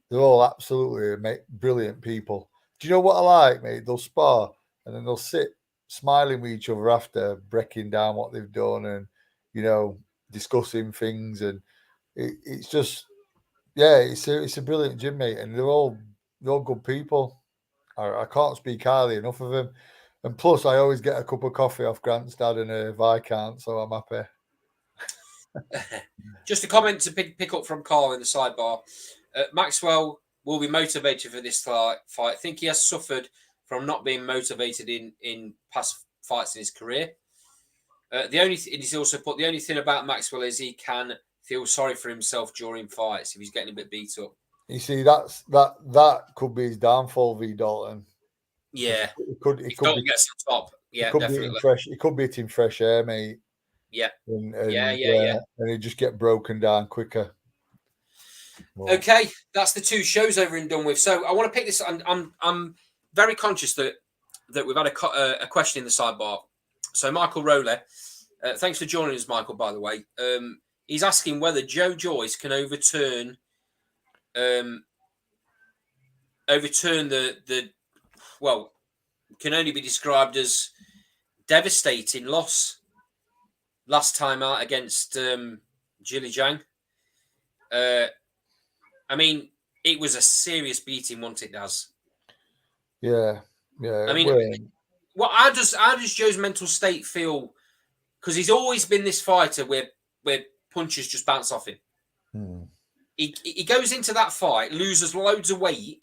They're all absolutely brilliant people. Do you know what I like, mate? They'll spar and then they'll sit smiling with each other after, breaking down what they've done and, discussing things. And it's just, it's a brilliant gym, mate. And they're all good people. I can't speak highly enough of them. And plus, I always get a cup of coffee off Grant's dad and a Viscount, so I'm happy. Just a comment to pick up from Carl in the sidebar. Maxwell will be motivated for this fight. I think he has suffered from not being motivated in past fights in his career. He's also put the only thing about Maxwell is he can feel sorry for himself during fights if he's getting a bit beat up. You see, that could be his downfall, V. Dalton. Yeah, it could Dalton gets on top. Yeah, definitely. It could be hitting fresh air, mate. Yeah. And he just get broken down quicker. Well. Okay, that's the two shows over and done with. So I want to pick this. I'm very conscious that we've had a question in the sidebar. So Michael Rowley, thanks for joining us, Michael. By the way, he's asking whether Joe Joyce can overturn the can only be described as devastating loss last time out against Jilly Zhang. I mean, it was a serious beating, wasn't it, Daz? Yeah. I mean, how does Joe's mental state feel? Because he's always been this fighter where punches just bounce off him. He goes into that fight, loses loads of weight.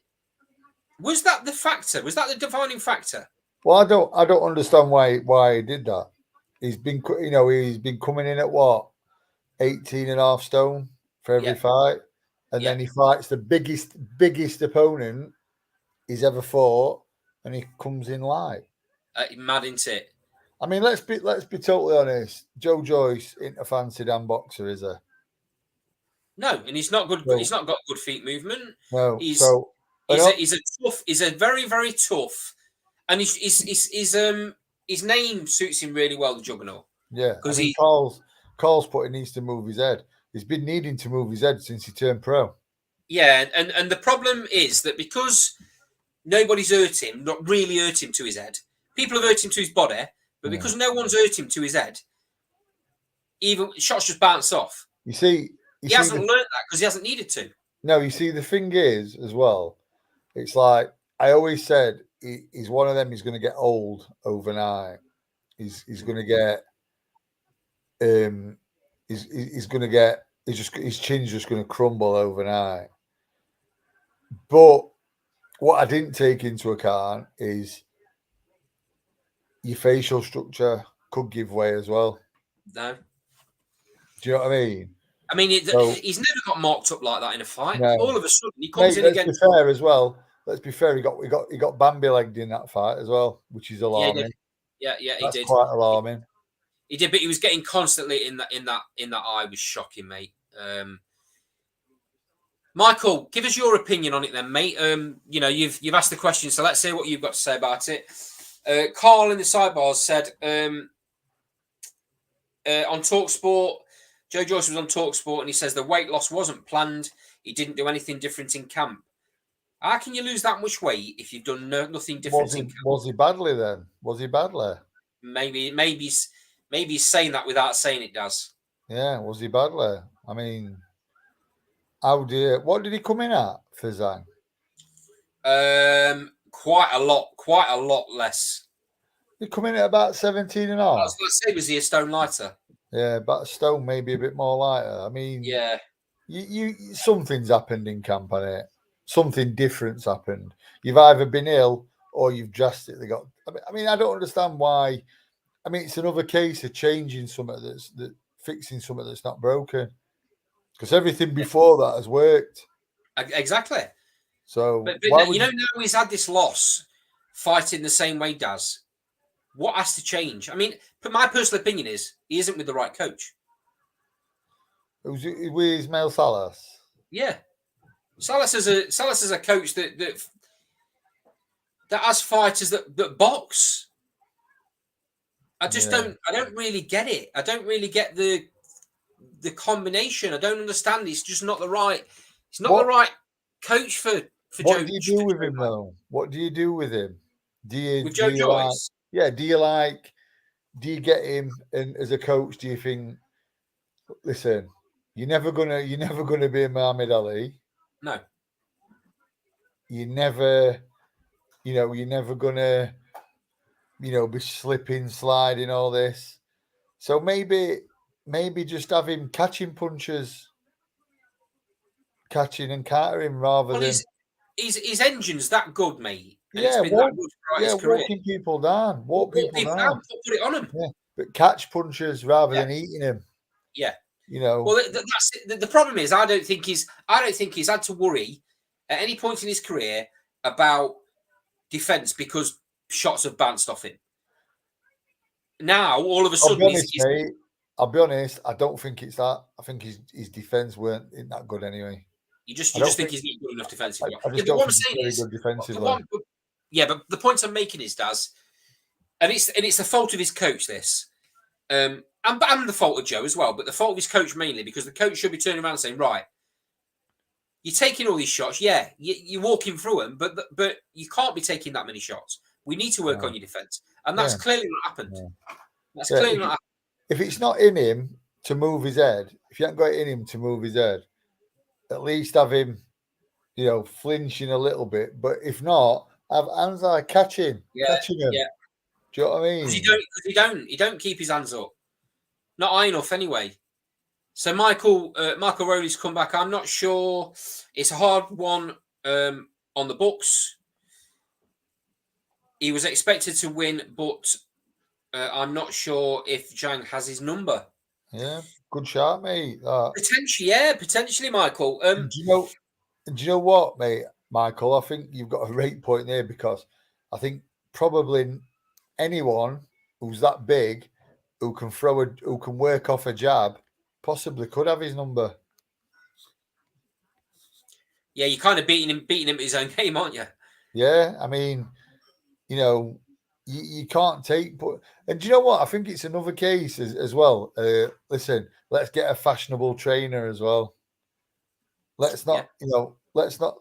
Was that the factor? Was that the defining factor? Well, I don't understand why he did that. He's been coming in at what, 18.5 stone for every fight, and then he fights the biggest opponent he's ever fought, and he comes in light. Mad, isn't it? I mean, let's be totally honest. Joe Joyce ain't a fancy damn boxer, is he? No, and he's not good. So, he's not got good feet movement. No, he's a very, very tough, and his name suits him really well, the Juggernaut. Yeah, because Carl's put he needs to move his head. He's been needing to move his head since he turned pro. Yeah, and the problem is that because nobody's hurt him, not really hurt him to his head. People have hurt him to his body, but because no one's hurt him to his head, even shots just bounce off. He hasn't learned that because he hasn't needed to. No, you see, the thing is, as well, it's like I always said, he's one of them. He's going to get old overnight. He's going to get he's going to get his chin's just going to crumble overnight. But what I didn't take into account is your facial structure could give way as well. No. Do you know what I mean? I mean, So, he's never got marked up like that in a fight. no. All of a sudden, he comes in let's against. be fair as well. Let's be fair. He got Bambi legged in that fight as well, which is alarming. Yeah, he That's did. quite alarming. He did, but he was getting constantly in that eye was shocking, mate. Michael, give us your opinion on it then, mate. You know, you've asked the question, so let's hear what you've got to say about it. Carl in the sidebars said on TalkSport, Joe Joyce was on TalkSport, and he says the weight loss wasn't planned. He didn't do anything different in camp. How can you lose that much weight if you've done nothing different in camp? Was he badly then? Was he badly? Maybe he's saying that without saying it does. Yeah, was he badly? I mean, what did he come in at for Zhang? Quite a lot less. He come in at about 17 and a half. I was going to say, was he a stone lighter? Yeah, about a stone, maybe a bit more lighter. I mean, yeah, you something's happened in camp on it. Something different's happened. You've either been ill or you've drastically got. I mean, I don't understand why. I mean, it's another case of changing something fixing something that's not broken, because everything before that has worked. Exactly. So, but now he's had this loss, fighting the same way Daz. What has to change? I mean, but my personal opinion is he isn't with the right coach. Who's with Ismail Salas? Yeah, Salas is a coach that has fighters that box. I just don't really get it. I don't really get the combination. I don't understand. It's just not the right. It's not the right coach for Joe. What do you do with him though? What do you do with him? With Joe Joyce? Do you get him? And as a coach, do you think? Listen, you're never gonna be Muhammad Ali. No. You're never gonna, be slipping, sliding, all this. So maybe just have him catching punches, catching and countering rather than. His engine's that good, mate. And it's been that good throughout his career. Walking people down. Walk people down. Put it on him. Yeah, but catch punches rather than eating him. Yeah. Well, that's the problem is I don't think he's had to worry at any point in his career about defense because shots have bounced off him. Now all of a sudden, I'll be honest. I don't think it's that. I think his defense weren't that good anyway. You just think he's not good enough defensively. I just don't think he's very good defensively. But the point I'm making is, Daz, and it's the fault of his coach. This, and the fault of Joe as well, but the fault of his coach mainly because the coach should be turning around and saying, right, you're taking all these shots. Yeah, you're walking through them, but you can't be taking that many shots. We need to work on your defense, and that's clearly not happened. Yeah. That's clearly not happened. If it's not in him to move his head, if you haven't got it in him to move his head, at least have him, flinching a little bit. But if not, have Anzai catching him. Yeah. Do you know what I mean? Because he don't keep his hands up. Not high enough anyway. So Michael Rowley's come back. I'm not sure. It's a hard one on the books. He was expected to win, but I'm not sure if Zhang has his number. Yeah, good shot, mate. Potentially, Michael. Do you know what, mate, Michael? I think you've got a great point there because I think probably anyone who's that big who can work off a jab possibly could have his number. Yeah, you're kind of beating him at his own game, aren't you? Yeah, I mean, you can't take. And do you know what? I think it's another case as well. Listen, let's get a fashionable trainer as well. Let's not, let's not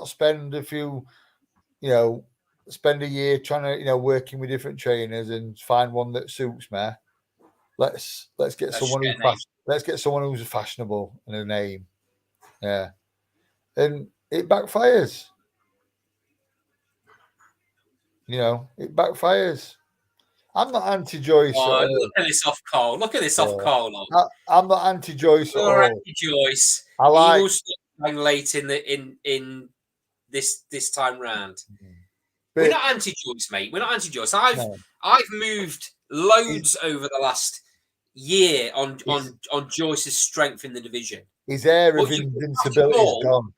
spend a few, spend a year trying to, working with different trainers and find one that suits me. Let's get someone who's fashionable and a name. Yeah. And it backfires. It backfires. I'm not anti-Joyce at Oh, all. look at this off Cole. Look at this off Cole. I'm not anti-Joyce at You're all. anti-Joyce. I He like. will stop playing late in this time round. We're not anti-Joyce, mate. We're not anti-Joyce. I've moved loads over the last year on Joyce's strength in the division. His air of invincibility is gone.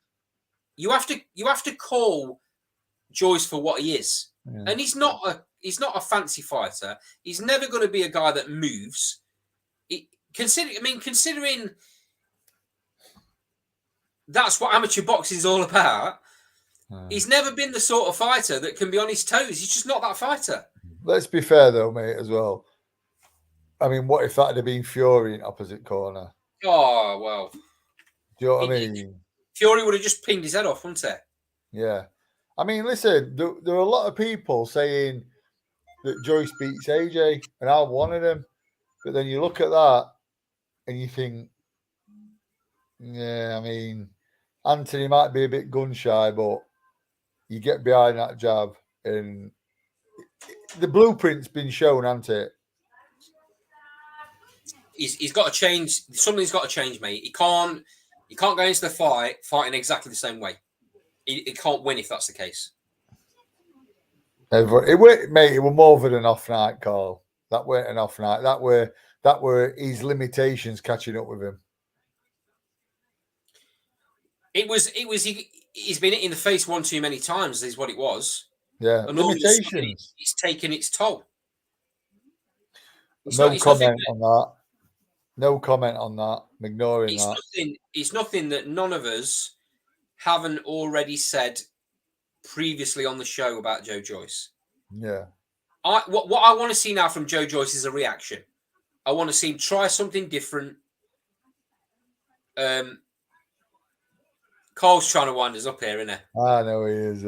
You have to call Joyce for what he is, and he's not a fancy fighter. He's never going to be a guy that moves. Considering that's what amateur boxing is all about. He's never been the sort of fighter that can be on his toes. He's just not that fighter. Let's be fair, though, mate, as well. I mean, what if that had been Fury in opposite corner? Oh, well. Do you know what I mean? Fury would have just pinged his head off, wouldn't it? Yeah. I mean, listen, there are a lot of people saying that Joyce beats AJ, and I'm one of them. But then you look at that and you think, yeah, I mean, Anthony might be a bit gun shy, but you get behind that jab, and the blueprint's been shown, hasn't it? He's got to change. Something's got to change, mate. He can't go into the fight fighting exactly the same way. He can't win if that's the case. It was more than an off night, Carl. That weren't an off night. That were his limitations catching up with him. He's been hit in the face one too many times, is what it was. Yeah, and limitations. It's taken its toll. No comment on that. No comment on that. I'm ignoring that. It's nothing that none of us haven't already said previously on the show about Joe Joyce. Yeah. What I want to see now from Joe Joyce is a reaction. I want to see him try something different. Cole's trying to wind us up here, isn't he? I know he is.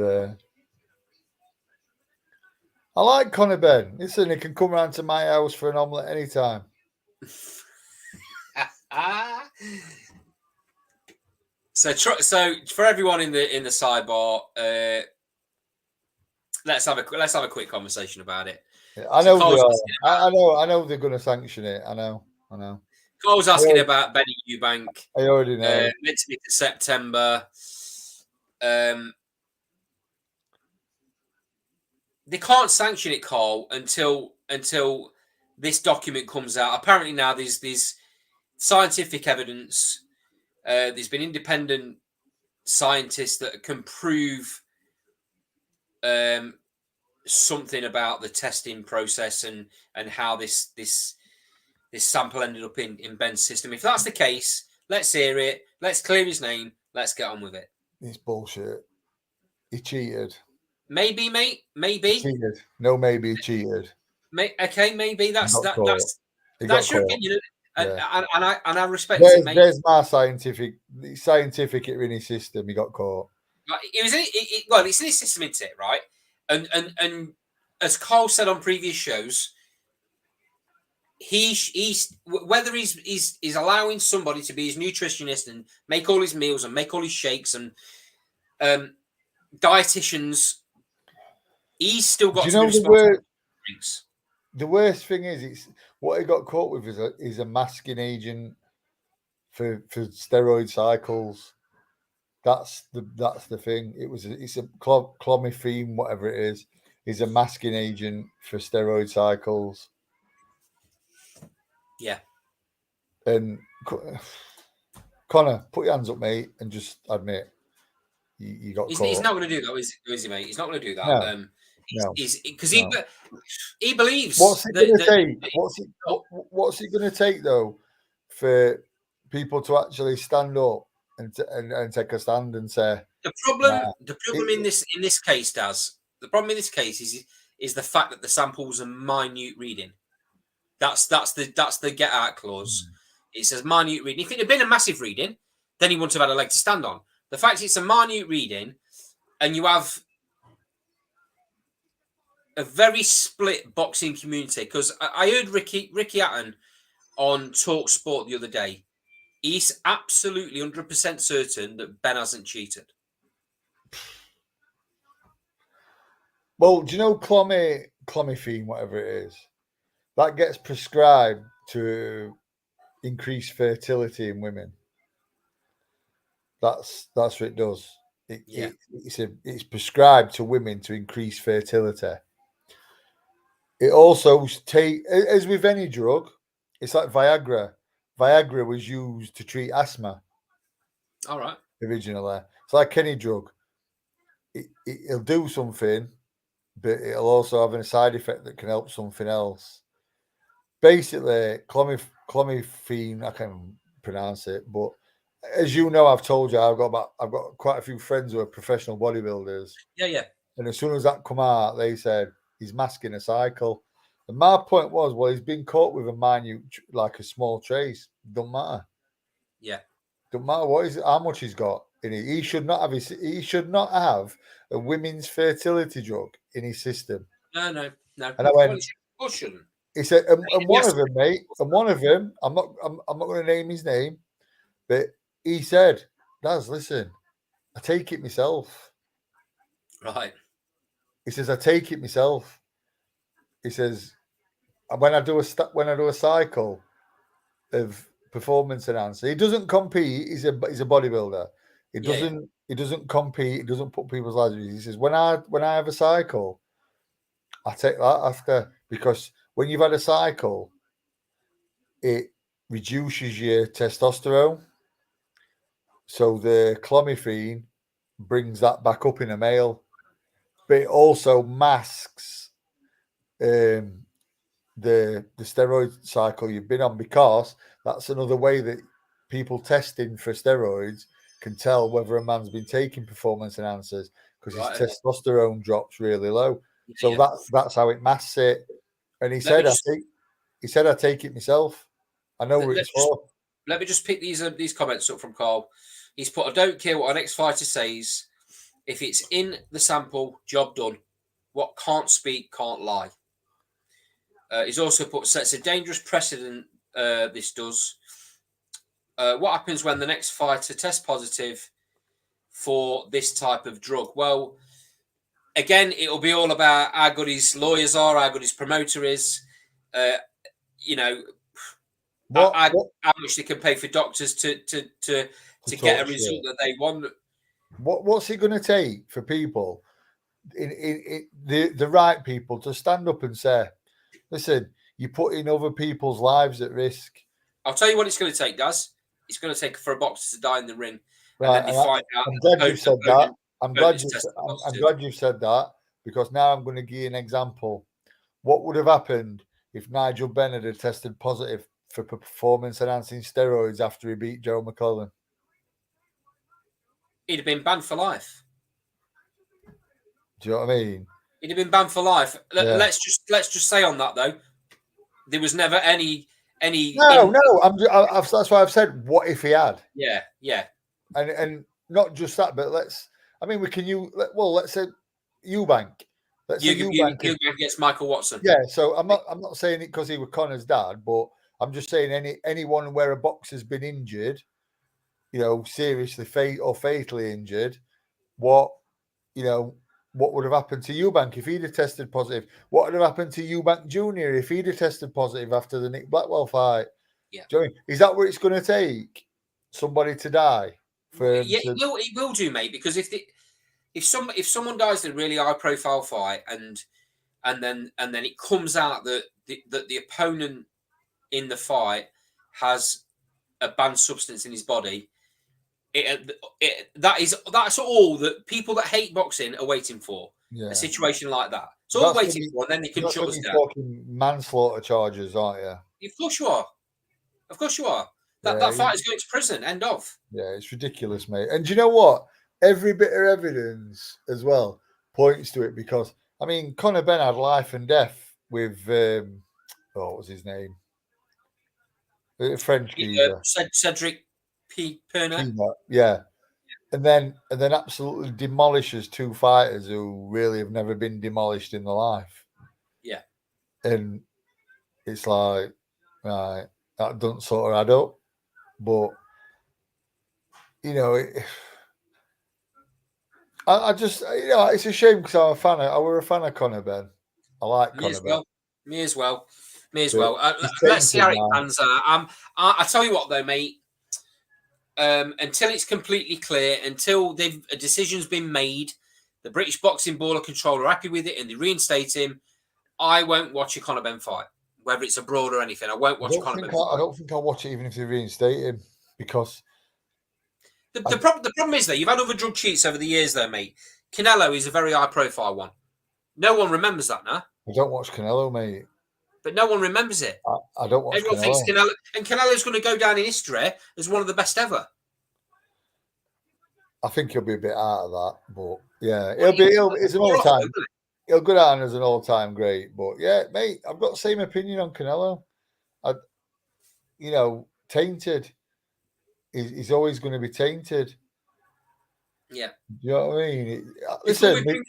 I like Conor Ben. Listen, he can come round to my house for an omelette anytime. So for everyone in the sidebar, let's have a quick conversation about it. Yeah, I know they are. I know they're going to sanction it. I know. Cole's asking about Benny Eubank. I already know. Meant to be for September. They can't sanction it, Cole, until this document comes out. Apparently now there's scientific evidence. There's been independent scientists that can prove something about the testing process and how this sample ended up in Ben's system. If that's the case, let's hear it. Let's clear his name. Let's get on with it. It's bullshit. He cheated. Maybe, mate. Maybe. He cheated. No, maybe he cheated. Okay, maybe that's your opinion, and I respect it, mate. There's my scientific in his system. He got caught. It's in his system, isn't it? Right, and as Carl said on previous shows, he's whether he's allowing somebody to be his nutritionist and make all his meals and make all his shakes and dietitians. He's still got to be responsible. The worst thing is, what he got caught with is a masking agent for steroid cycles. That's the thing. It's a clomiphene, whatever it is. Is a masking agent for steroid cycles. Yeah. And Connor, put your hands up, mate, and just admit you got caught. He's not going to do that, is he, mate? He's not going to do that. No. Because he believes. What's it going to take? What's it going to take though for people to actually stand up and take a stand and say the problem in this case, Daz? The problem in this case is the fact that the samples are minute reading. That's the get out clause. It says minute reading. If it had been a massive reading, then he wouldn't have had a leg to stand on. The fact it's a minute reading, and you have a very split boxing community, because I heard Ricky Hatton on Talk Sport the other day. He's absolutely 100% certain that Ben hasn't cheated. Well, do you know clomiphene, whatever it is? that gets prescribed to increase fertility in women. That's what it does. It's prescribed to women to increase fertility. It also as with any drug, it's like Viagra. Viagra was used to treat asthma. All right. Originally, it's like any drug. It'll do something, but it'll also have a side effect that can help something else. Basically, clomiphene, I can't pronounce it, but as you know, I've told you, I've got quite a few friends who are professional bodybuilders. Yeah. And as soon as that come out, they said he's masking a cycle. And my point was, well, he's been caught with a minute, like a small trace. Don't matter. Yeah. Don't matter how much he's got in it. He should not have a women's fertility drug in his system. No. And I went, well, shouldn't. He said, and one of them, mate, and one of them, I'm not going to name his name, but he said, Daz, listen, I take it myself. Right. He says, I take it myself. He says, when I do a cycle of performance enhancer, he doesn't compete. He's a bodybuilder. He doesn't compete. He doesn't put people's lives. He says, when I have a cycle, I take that after, because when you've had a cycle, it reduces your testosterone. So the clomiphene brings that back up in a male, but it also masks the steroid cycle you've been on, because that's another way that people testing for steroids can tell whether a man's been taking performance enhancers, because his testosterone drops really low. So that's how it masks it. And he said, I take it myself. I know what it's for. Let me just pick these comments up from Carl. He's put, I don't care what an ex-fighter says. If it's in the sample, job done. What can't speak, can't lie. He's also put, sets a dangerous precedent, this does. What happens when the next fighter tests positive for this type of drug? Well, again, it'll be all about how good his lawyers are, how good his promoter is. How much they can pay for doctors to get a result that they want. What's it going to take for people, the right people, to stand up and say, listen, you're putting other people's lives at risk? I'll tell you what it's going to take, Daz. It's going to take for a boxer to die in the ring. Right, and then they find out. I'm glad you've said that. I'm glad you've said that, because now I'm going to give you an example. What would have happened if Nigel Bennett had tested positive for performance-enhancing steroids after he beat Joe McClellan? He'd have been banned for life. Do you know what I mean? He'd have been banned for life. Yeah. Let's just say on that, though, there was never any. No. That's why I've said, what if he had? Yeah. And not just that, but let's say Eubank. Let's say Eubank gets Michael Watson. Yeah. So I'm not saying it because he was Connor's dad, but I'm just saying anyone where a boxer's been injured, seriously fatally injured, what would have happened to Eubank if he'd have tested positive? What would have happened to Eubank Jr. if he'd have tested positive after the Nick Blackwell fight? Yeah. Do you know what I mean? Is that what it's going to take? Somebody to die? It will do, mate. Because if someone dies in a really high profile fight, and then it comes out that the opponent in the fight has a banned substance in his body, that's all that people that hate boxing are waiting for. Yeah. A situation like that. It's all they're waiting for, and then they can shut us down. Talking manslaughter charges, aren't you? Of course you are. Of course you are. That fight is going to prison. End of. Yeah, it's ridiculous, mate. And do you know what? Every bit of evidence as well points to it, because Conor Benn had life and death with what was his name? French geezer. Cedric P. Perner. Yeah. And then absolutely demolishes two fighters who really have never been demolished in their life. Yeah. And it's like, right, that doesn't sort of add up. But, I just, it's a shame, because I'm a fan. I were a fan of Conor Benn. I like Conor Benn. Me as well. Me as But well. he's Let's see how tainted it now. pans out. I tell you what, though, mate. Until it's completely clear, until a decision's been made, the British Boxing Board of Control are happy with it, and they reinstate him, I won't watch a Conor Benn fight, whether it's abroad or anything. I won't watch a Conor Benn fight. I don't think I'll watch it even if they reinstate him, because The problem is, though, you've had other drug cheats over the years, though, mate. Canelo is a very high-profile one. No one remembers that now. I don't watch Canelo, mate. But no one remembers it. I don't watch Everyone Canelo. thinks Canelo, and Canelo's going to go down in history as one of the best ever. I think he'll be a bit out of that, but yeah, it's an all all-time. isn't it? He'll go down as an all-time great, but yeah, mate, I've got the same opinion on Canelo. Tainted. He's always going to be tainted. Yeah. You know what I mean? It's all Listen, we've been-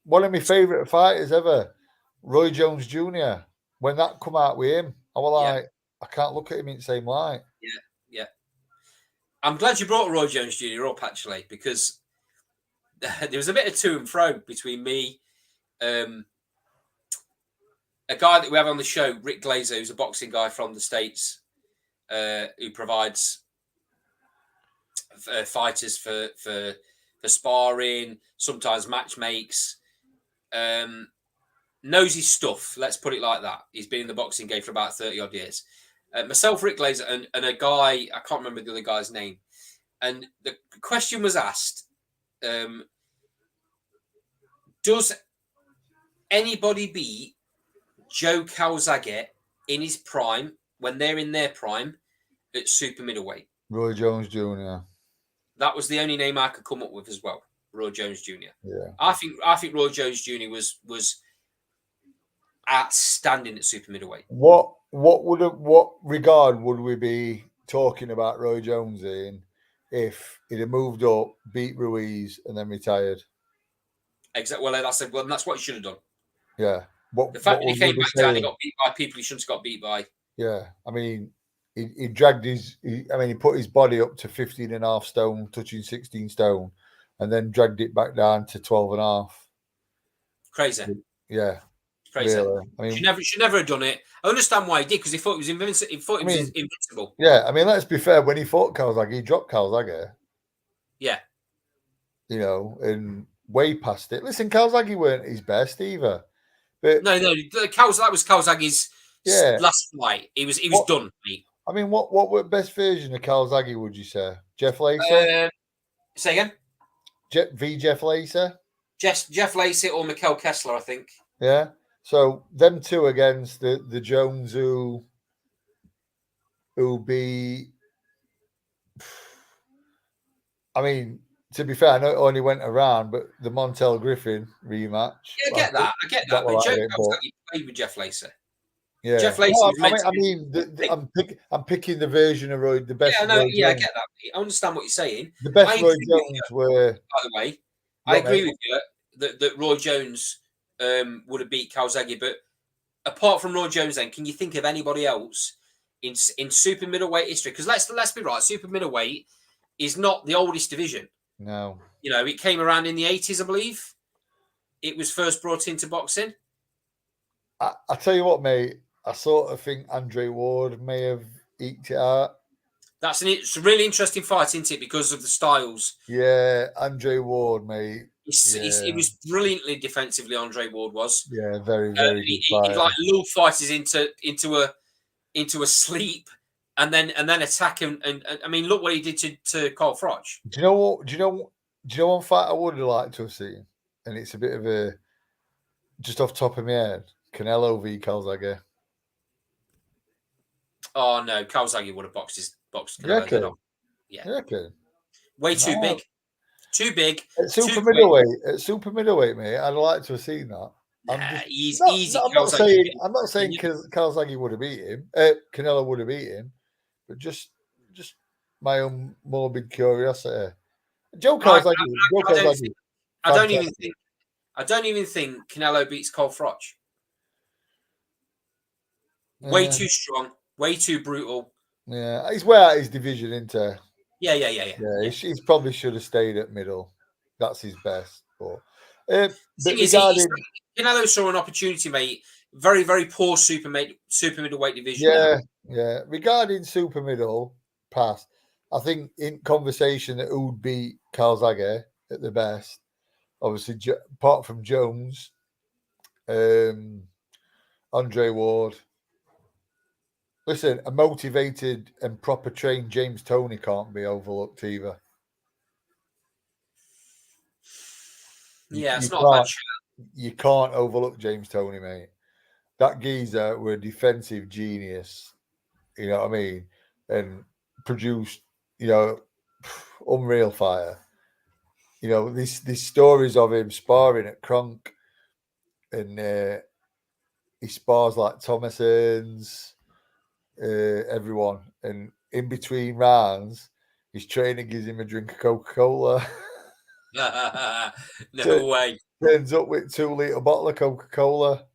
one of my favourite fighters ever, Roy Jones Jr. When that come out with him, I was like, I can't look at him in the same light. Yeah. I'm glad you brought Roy Jones Jr. up, actually, because there was a bit of to and fro between me, a guy that we have on the show, Rick Glazer, who's a boxing guy from the States, who provides fighters for sparring, sometimes match makes, knows his stuff. Let's put it like that. He's been in the boxing game for about 30 odd years. Myself, Rick Glazer, and a guy, I can't remember the other guy's name. And the question was asked, does anybody beat Joe Calzaghe in his prime, when they're in their prime, at super middleweight? Roy Jones Jr. That was the only name I could come up with as well. Roy Jones Jr. Yeah. I think Roy Jones Jr. was outstanding at super middleweight. What regard would we be talking about Roy Jones in if he'd have moved up, beat Ruiz, and then retired? Exactly. Well, that's what he should have done. Yeah. The fact that he came back down, he got beat by people he shouldn't have got beat by. Yeah. I mean, he dragged he put his body up to 15.5 stone, touching 16 stone, and then dragged it back down to 12.5. Crazy. Yeah. Crazy. Really. I mean, should never have done it. I understand why he did, because he thought he was invincible. He thought he was invincible. Yeah, I mean, let's be fair. When he fought Calzaghe, he dropped Calzaghe. Yeah. And way past it. Listen, Calzaghe weren't his best either. But No, that was Calzaghe's last fight. He was done, mate. I mean, what were the best version of Calzaghe, would you say? Jeff Lacey? Say again? Jeff Lacey? Jeff Lacey or Mikel Kessler, I think. Yeah. So them two against the Jones who be. I mean, to be fair, I know it only went around, but the Montel Griffin rematch. Yeah, I get that. But Joe Calzaghe played with Jeff Lacey. Yeah, Jeff Lacey. I'm picking the version of Roy, the best. Yeah, I get that. I understand what you're saying. The best Roy Jones were. By the way, I agree with you that Roy Jones would have beat Calzaghe, but apart from Roy Jones, then can you think of anybody else in super middleweight history? Because let's be right, super middleweight is not the oldest division. No, it came around in the 80s, I believe. It was first brought into boxing. I tell you what, mate. I sort of think Andre Ward may have eked it out. It's a really interesting fight, isn't it? Because of the styles. Yeah, Andre Ward, mate. He was brilliantly defensively. Andre Ward was. Yeah, very, very good. He like lulled fighters into a sleep, and then attack him. And I mean, look what he did to Carl Froch. Do you know what? Do you know one fight I would have liked to have seen? And it's a bit of a just off the top of my head. Canelo v Calzaghe. Oh no, Calzaghe would have boxed Canelo. Yeah. Okay. Way too big. Too big. At super middleweight, mate. I'd like to have seen that. Easy. I'm not saying Calzaghe would have beat him. Canelo would have beat him, but just my own morbid curiosity. Joe Calzaghe. I don't even think Canelo beats Carl Froch. Way too strong, way too brutal. Yeah, he's way out his division, isn't he? Yeah. He probably should have stayed at middle. That's his best. But Canelo saw an opportunity, mate, very, very poor super middleweight division Yeah, now. yeah. Regarding super middle pass, I think in conversation that who would beat Calzaghe at the best, obviously apart from Jones, Andre Ward. Listen, a motivated and proper trained James Toney can't be overlooked either. Yeah, You it's not a bad can't, show. you can't overlook James Toney, mate. That geezer were a defensive genius. You know what I mean? And produced, unreal fire. These stories of him sparring at Kronk, and he spars like Thomas Hearns, everyone, and in between rounds, his trainer gives him a drink of Coca-Cola. No way. Turns up with 2 litre bottle of Coca-Cola,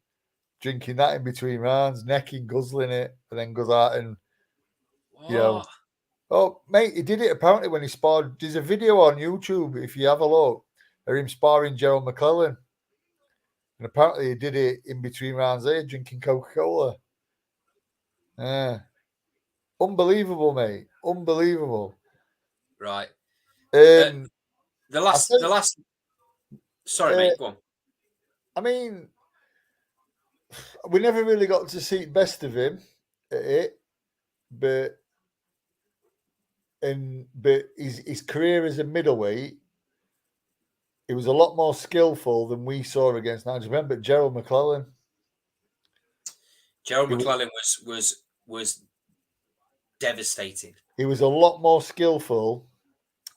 drinking that in between rounds, necking, guzzling it, and then goes out and, What? oh, mate, he did it apparently when he sparred. There's a video on YouTube, if you have a look, of him sparring Gerald McClellan. And apparently he did it in between rounds there, drinking Coca-Cola. Yeah. Unbelievable, mate. Unbelievable. Right. Um, The last. Sorry, mate. Go on. I mean, we never really got to see best of him at it, but his career as a middleweight, he was a lot more skillful than we saw against Nigel Benn. But Gerald McClellan, Gerald McClellan was devastating. He was a lot more skillful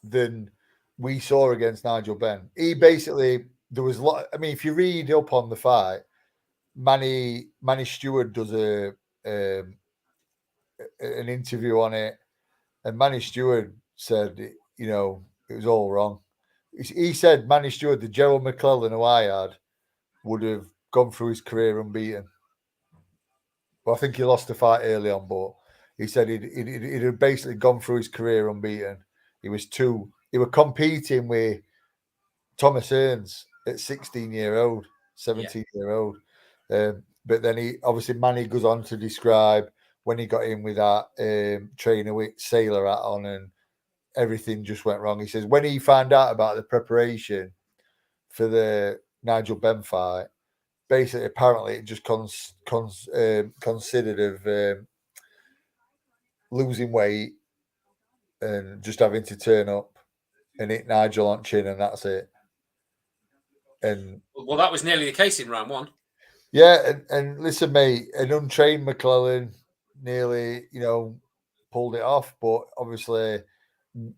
than we saw against Nigel Benn. He basically, there was a lot. I mean, if you read up on the fight, Manny Stewart does an interview on it, and Manny Stewart said, it was all wrong. He said Manny Stewart, the Gerald McClellan who I had, would have gone through his career unbeaten. Well, I think he lost the fight early on, but he said he'd have basically gone through his career unbeaten. He were competing with Thomas Hearns at 16-year-old, 17-year-old. But then Manny goes on to describe when he got in with that trainer with sailor hat on and everything just went wrong. He says when he found out about the preparation for the Nigel Benn fight, basically, apparently, it just considered of losing weight and just having to turn up and hit Nigel on chin, and that's it. And well, that was nearly the case in round one. Yeah, and listen, mate, an untrained McClellan nearly, pulled it off, but obviously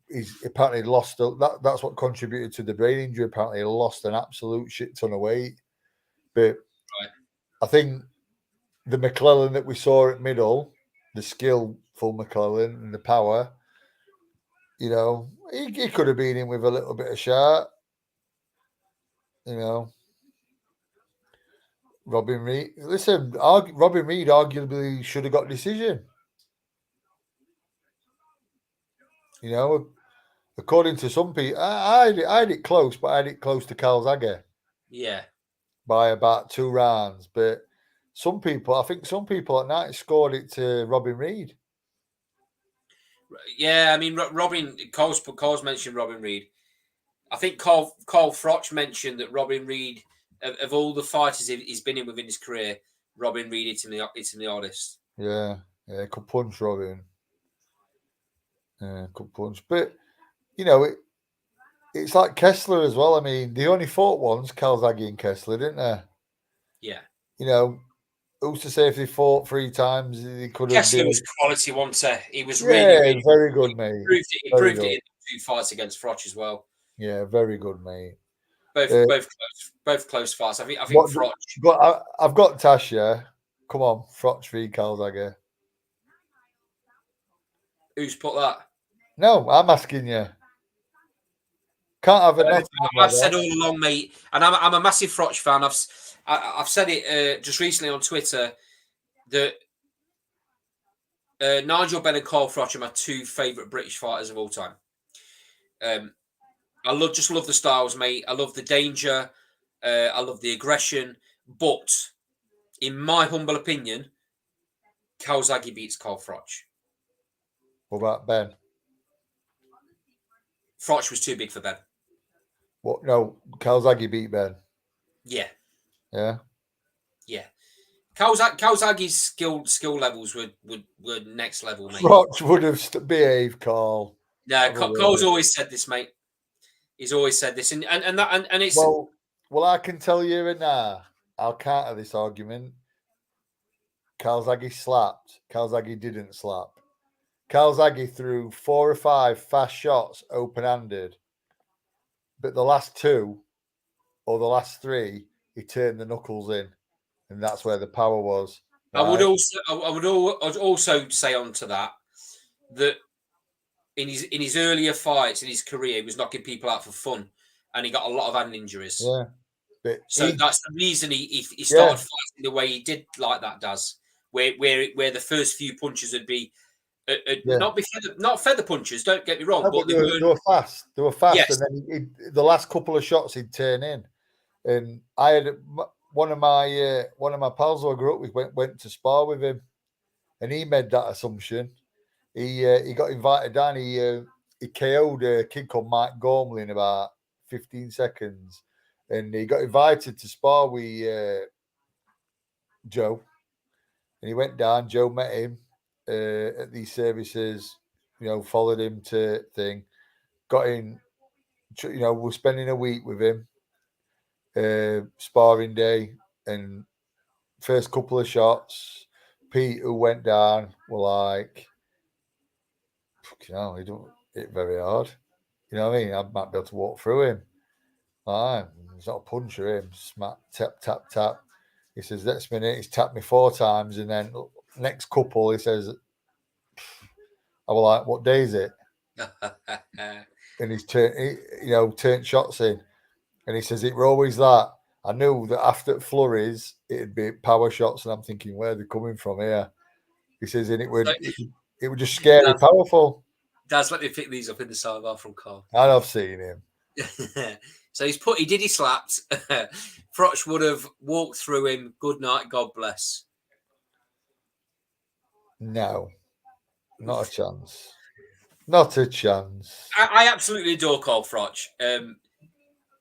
he's apparently lost. That's what contributed to the brain injury. Apparently, he lost an absolute shit ton of weight. But I think the McClellan that we saw at middle, the skillful McClellan and the power, he could have been in with a little bit of shot. Robin Reed. Listen, Robin Reed arguably should have got a decision. According to some people, I had it close, but I had it close to Calzaghe. Yeah. By about 2 rounds. But I think some people at night scored it to Robin Reed. Yeah, I mean, Cole's mentioned Robin Reed. I think Cole Froch mentioned that Robin Reed, of all the fighters he's been in within his career, Robin Reed hits him the hardest. Yeah, could punch Robin. Yeah, could punch. But, it's like Kessler as well. I mean, they only fought once, Calzaghe and Kessler, didn't they? Yeah. Who's to say if they fought 3 times, they could have Kessler been... was quality, wasn't he? He was really very good, mate. He proved it in 2 fights against Froch as well. Yeah, very good, mate. Both close fights. I think Froch. But I've got Tasha. Come on, Froch v Calzaghe. Who's put that? No, I'm asking you. Can't have enough. I've said all along, mate, and I'm a massive Froch fan. I've said it just recently on Twitter that Nigel Benn and Carl Froch are my 2 favourite British fighters of all time. I just love the styles, mate. I love the danger. I love the aggression. But in my humble opinion, Kawasaki beats Carl Froch. What about Ben? Froch was too big for Ben. What? No, Kawasaki beat Ben. Yeah. Yeah. Yeah. Kawasaki's skill levels were next level, mate. Froch would have behaved, Carl. No, Cole's always said this, mate. He's always said this, and it's well, I can tell you right now. I'll counter this argument. Kawasaki slapped. Kawasaki didn't slap. Kawasaki threw 4 or 5 fast shots open-handed, but the last 2 or the last 3, he turned the knuckles in, and that's where the power was. Right? I would also say onto that in his earlier fights in his career, he was knocking people out for fun, and he got a lot of hand injuries. Yeah. So that's the reason he started fighting the way he did, like that does, where the first few punches would be not feather punches. Don't get me wrong, no, but they were fast. They were fast, yes. and then the last couple of shots he'd turn in. And I had one of my pals who I grew up with went to spar with him, and he made that assumption. He got invited down. He KO'd a kid called Mike Gormley in about 15 seconds. And he got invited to spar with Joe. And he went down. Joe met him at these services, followed him to thing. Got in, we're spending a week with him, sparring day. And first couple of shots, Pete, who went down, were like, he don't hit very hard. You know what I mean? I might be able to walk through him. He's not a puncher, him. Smack, tap, tap, tap. He says, next minute, he's tapped me 4 times. And then next couple, he says, I was like, what day is it? And he's turned shots in. And he says, it were always that. I knew that after flurries, it'd be power shots. And I'm thinking, where are they coming from here? He says, and it would just scary powerful. Daz, let me pick these up in the sidebar from Carl. I've seen him. So he slapped. Froch would have walked through him. Good night, God bless. No, not a chance. Not a chance. I absolutely adore Carl Froch.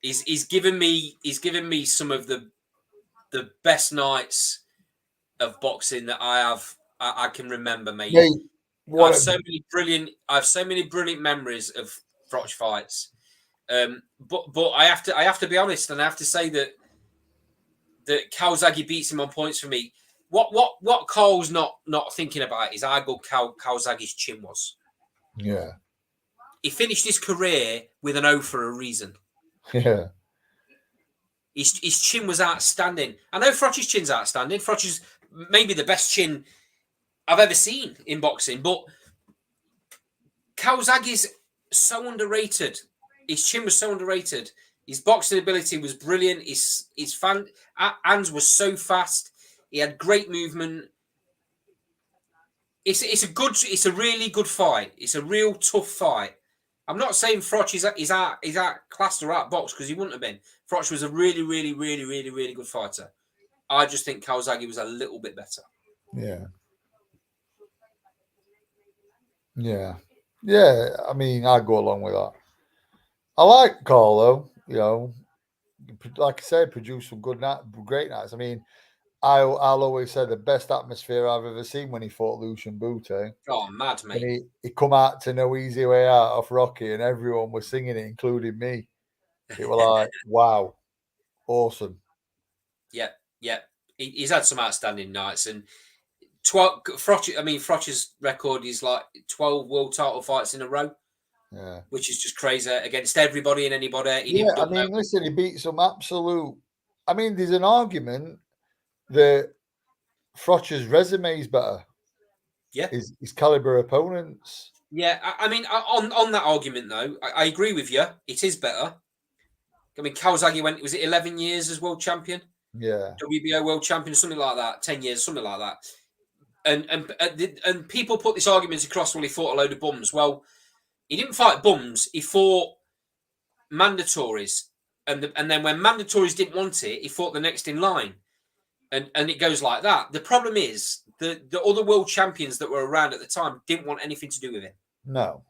He's given me some of the best nights of boxing that I can remember, mate. I have so many brilliant memories of Froch fights. But I have to be honest, and I have to say that Kawasaki beats him on points for me. What Carl's not thinking about is how good Kawasaki's chin was. Yeah. He finished his career with an O for a reason. Yeah. His chin was outstanding. I know Froch's chin's outstanding. Froch is maybe the best chin I've ever seen in boxing, but Kawasaki's so underrated. His chin was so underrated. His boxing ability was brilliant. His hands were so fast. He had great movement. It's a really good fight. It's a real tough fight. I'm not saying Froch is out classed or out box, because he wouldn't have been. Froch was a really, really, really, really, really good fighter. I just think Kawasaki was a little bit better. Yeah. Yeah. Yeah. I mean, I go along with that. I like Carl, though. Like I said, produce some great nights. I mean, I'll always say the best atmosphere I've ever seen when he fought Lucian Bute. Oh, mad, mate. And he come out to No Easy Way Out off Rocky, and everyone was singing it, including me. It was like, wow, awesome. Yeah. He's had some outstanding nights, and Froch's record is like 12 world title fights in a row. Yeah, which is just crazy against everybody and anybody. Listen, he beat some absolute. I mean, there's an argument that Froch's resume is better. Yeah, his caliber opponents. Yeah, I mean, on that argument though, I agree with you. It is better. I mean, Kawasaki was it 11 years as world champion? Yeah, WBO world champion, something like that. 10 years, something like that. And people put this argument across. Well, he fought a load of bums. Well, he didn't fight bums. He fought mandatories, and then when mandatories didn't want it, he fought the next in line. and it goes like that. The problem is the other world champions that were around at the time didn't want anything to do with it. No.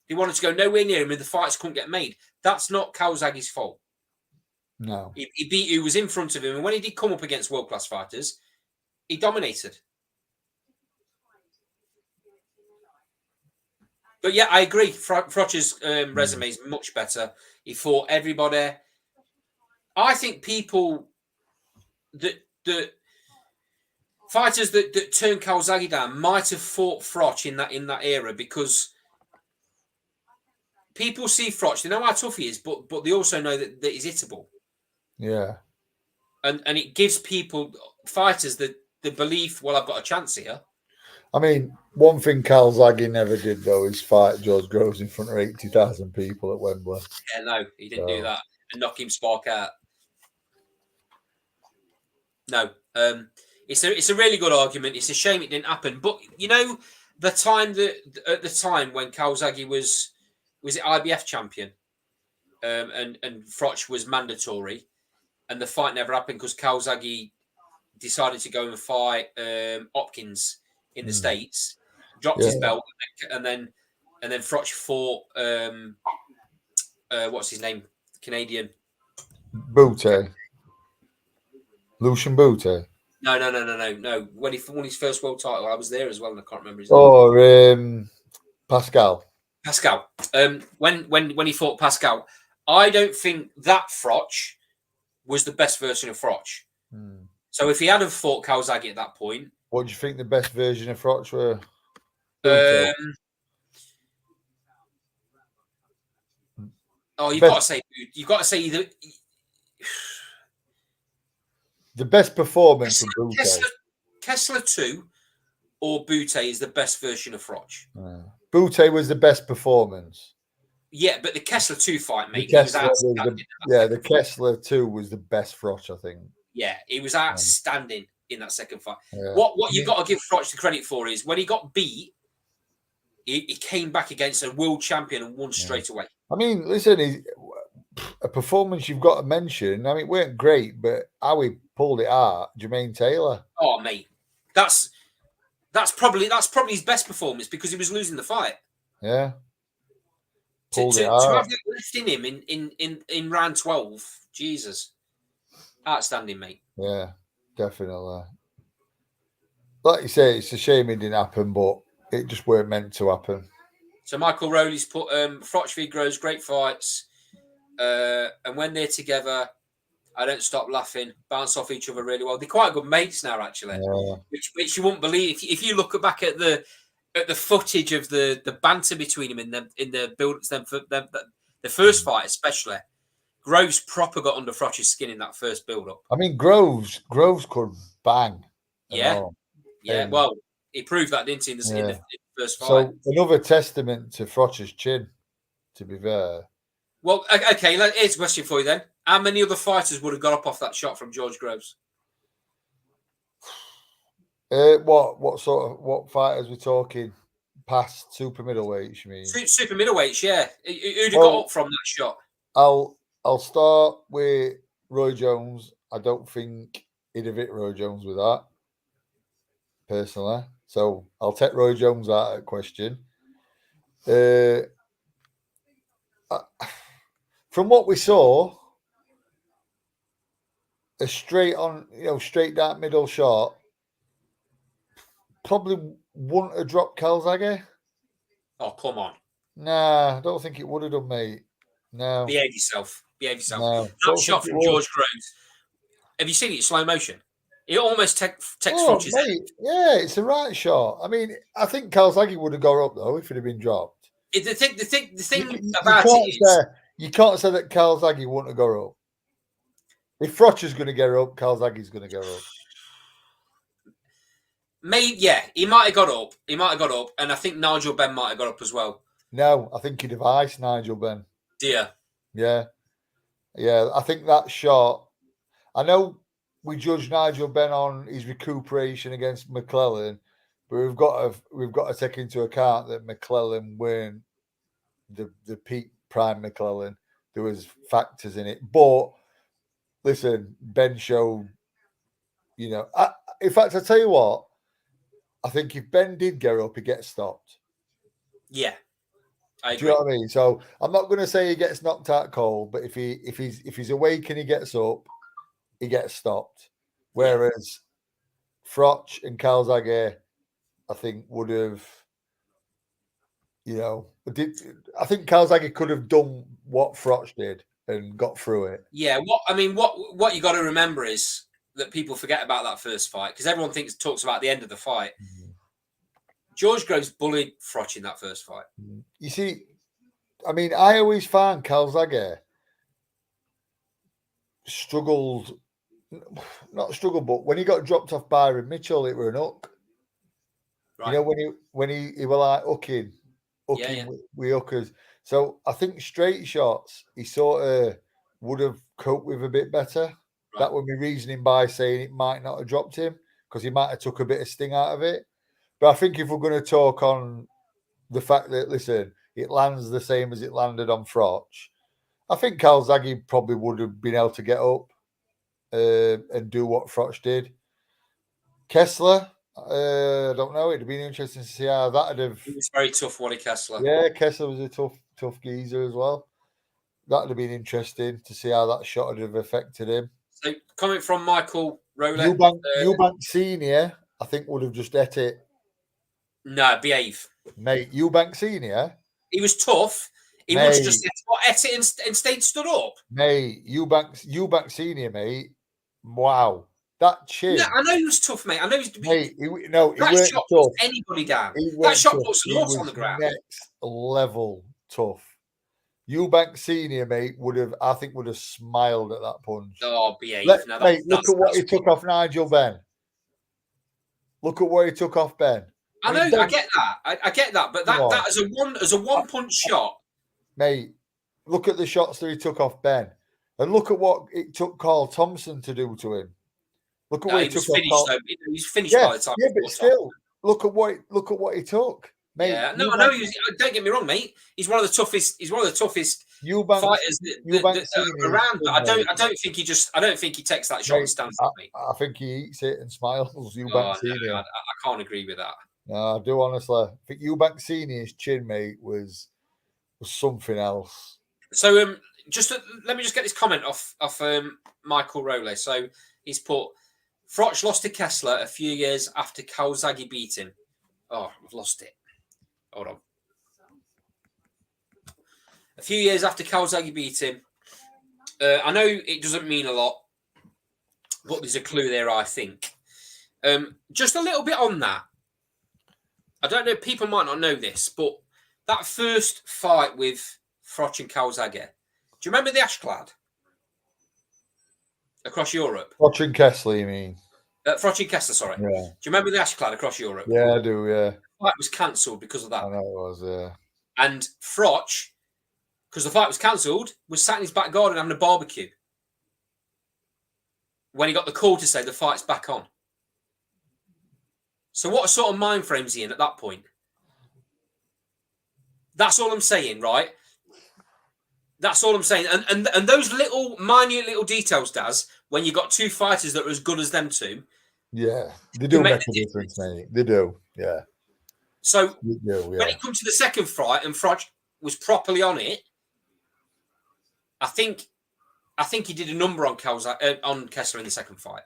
They wanted to go nowhere near him, and the fights couldn't get made. That's not Kawasaki's fault. No. He beat who was in front of him, and when he did come up against world-class fighters, he dominated. But yeah, I agree. Froch's resume is much better. He fought everybody. I think people that fighters that turned Kawasaki down might have fought Froch in that era because people see Froch, they know how tough he is, but they also know that he's hittable. Yeah. And it gives fighters the belief, well, I've got a chance here. I mean, one thing Calzaghe never did, though, is fight George Groves in front of 80,000 people at Wembley. Yeah, no, he didn't do that and knock him spark out. No, it's a really good argument. It's a shame it didn't happen. But, you know, at the time when Calzaghe was it IBF champion and Froch was mandatory and the fight never happened because Calzaghe decided to go and fight Hopkins in the States, dropped his belt, and then Froch fought what's his name? Canadian. Bute. Lucian Bute. No. When he won his first world title, I was there as well, and I can't remember his name. Oh, Pascal. When he fought Pascal, I don't think that Froch was the best version of Froch. So if he hadn't fought Kawasaki at that point, what do you think the best version of Froch were? you've got to say either the best performance of Bute. Kessler 2 or Bute is the best version of Froch. Bute was the best performance. Yeah, but the Kessler 2 fight, mate. The Kessler 2 was the best Froch, I think. Yeah, he was outstanding in that second fight. Yeah. What you got to give Froch the credit for is when he got beat, he came back against a world champion and won straight away. I mean, listen, a performance you've got to mention. I mean, it weren't great, but how he pulled it out, Jermaine Taylor. Oh, mate, that's probably his best performance because he was losing the fight. Yeah. To have that lift in him in round 12, Jesus, outstanding, mate. Yeah, definitely. Like you say, it's a shame it didn't happen, but it just weren't meant to happen. So Michael Rowley's put Froch v Groves, great fights, and when they're together, I don't stop laughing, bounce off each other really well. They're quite good mates now, actually, which you wouldn't believe if you look back at the footage of the banter between them in the build the first fight especially. Groves proper got under Froch's skin in that first build up. I mean, Groves could bang. Yeah. Well, he proved that, didn't he, in the first fight? So another testament to Froch's chin, to be fair. Well, okay, here's a question for you then. How many other fighters would have got up off that shot from George Groves? What fighters we're talking? Past super middleweights, you mean? Super middleweights, yeah. Who'd have got up from that shot? I'll start with Roy Jones. I don't think he'd have hit Roy Jones with that, personally. So I'll take Roy Jones out of question. From what we saw, a straight down middle shot probably wouldn't have dropped Calzaghe. Oh, come on. Nah, I don't think it would have done, mate. No. Behave yourself. No, that shot from George Groves. Have you seen it in slow motion? It almost takes Froch's head. Yeah, it's the right shot. I mean, I think Calzaghe would have gone up though if it had been dropped. The thing about it is you can't say that Calzaghe wouldn't have gone up. If Froch is going to get up, Calzaghe's going to go up. Maybe, yeah, he might have got up. And I think Nigel Benn might have got up as well. No, I think he'd have iced Nigel Benn. Dear. Yeah. I think that shot. I know we judge Nigel Benn on his recuperation against McClellan, but we've got to take into account that McClellan weren't the peak prime McClellan. There was factors in it, but listen, Ben showed You know, in fact, I tell you what, I think if Ben did get up, he gets stopped. Yeah, I Do you agree. know what I mean? So I'm not going to say he gets knocked out cold, but if he's awake and he gets up, he gets stopped. Whereas Froch and Calzaghe, I think would have, I think Calzaghe could have done what Froch did and got through it. Yeah, what you got to remember is that people forget about that first fight because everyone talks about the end of the fight. George Groves bullied Froch in that first fight. You see, I mean, I always found Calzaghe struggled, not struggled, but when he got dropped off Byron Mitchell, it were an hook. Right. You know, when he were like hooking with hookers. So I think straight shots he sort of would have coped with a bit better. Right. That would be reasoning by saying it might not have dropped him because he might have took a bit of sting out of it. But I think if we're going to talk on the fact that, listen, it lands the same as it landed on Froch, I think Calzaghe probably would have been able to get up and do what Froch did. Kessler, I don't know. It'd have been interesting to see how that'd have. It was very tough, Wally Kessler. Yeah, Kessler was a tough geezer as well. That'd have been interesting to see how that shot would have affected him. So, comment from Michael Rowley. Eubank Senior, I think, would have just ate it. No, behave. Mate, Eubank Senior. He was tough. He would have just ate it and stayed stood up. Mate, Eubank Senior, mate. Wow. That chin. Yeah, I know he was tough, mate. I know he was. Mate, that shot puts anybody down. That shot puts the horse on the ground. Next level tough. Eubank Senior, mate, would have smiled at that punch. Oh, behave. Mate, look at what he took off Nigel Benn. Look at what he took off Ben. I know, I get that. I get that, but that as a one punch shot. Mate, look at the shots that he took off Ben. And look at what it took Carl Thompson to do to him. Look at what he took off Carl. He's finished by the time. Yeah, but still, look at what he took. Mate, yeah, no, I know. Don't get me wrong, mate. He's one of the toughest. He's one of the toughest fighters around. But I don't think he takes that shot and stands up, mate. I think he eats it and smiles. Eubank Senior. I can't agree with that. No, I do honestly. I think Eubank Senior's chin, mate, was something else. So, let me just get this comment off Michael Rowley. So he's put Froch lost to Kessler a few years after Calzaghe beat him. Oh, I've lost it. Hold on. A few years after Calzaghe beat him. I know it doesn't mean a lot, but there's a clue there, I think. Just a little bit on that. I don't know, people might not know this, but that first fight with Froch and Calzaghe, do you remember the Ashclad across Europe? Froch and Kessler, you mean? Froch and Kessler, sorry. Yeah. Do you remember the Ashclad across Europe? Yeah, I do, yeah. The fight was cancelled because of that. I know it was, yeah. And Froch, because the fight was cancelled, was sat in his back garden having a barbecue when he got the call to say the fight's back on. So what sort of mind frame's he in at that point? That's all I'm saying, right? That's all I'm saying. And those minute little details, Daz, when you've got two fighters that are as good as them two. Yeah, they do make a difference, mate. They do, yeah. So when it comes to the second fight and Froch was properly on it, I think he did a number on Kessler in the second fight.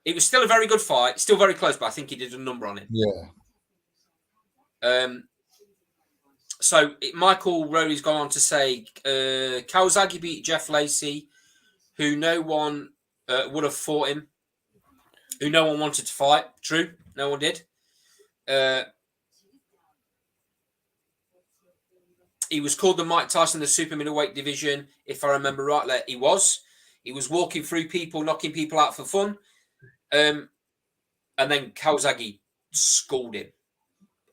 It was still a very good fight, still very close, but I think he did a number on him. Yeah. So Michael Rowley's gone on to say Calzaghe beat Jeff Lacey, who no one would have fought him, who no one wanted to fight. True, no one did. He was called the Mike Tyson of the super middleweight division, if I remember right. He was walking through people, knocking people out for fun. And then Calzaghe schooled him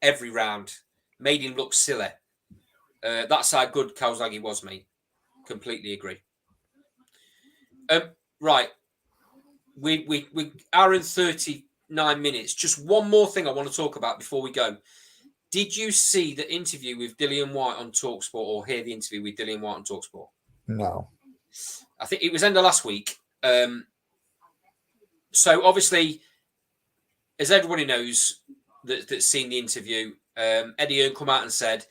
every round, made him look silly. That's how good Calzaghe was, mate. Completely agree. Right. We hour and 39 minutes. Just one more thing I want to talk about before we go. Did you see the interview with Dillian Whyte on TalkSport or hear the interview with Dillian Whyte on TalkSport? No. I think it was end of last week. So obviously, as everybody knows that's seen the interview, Eddie Hearn come out and said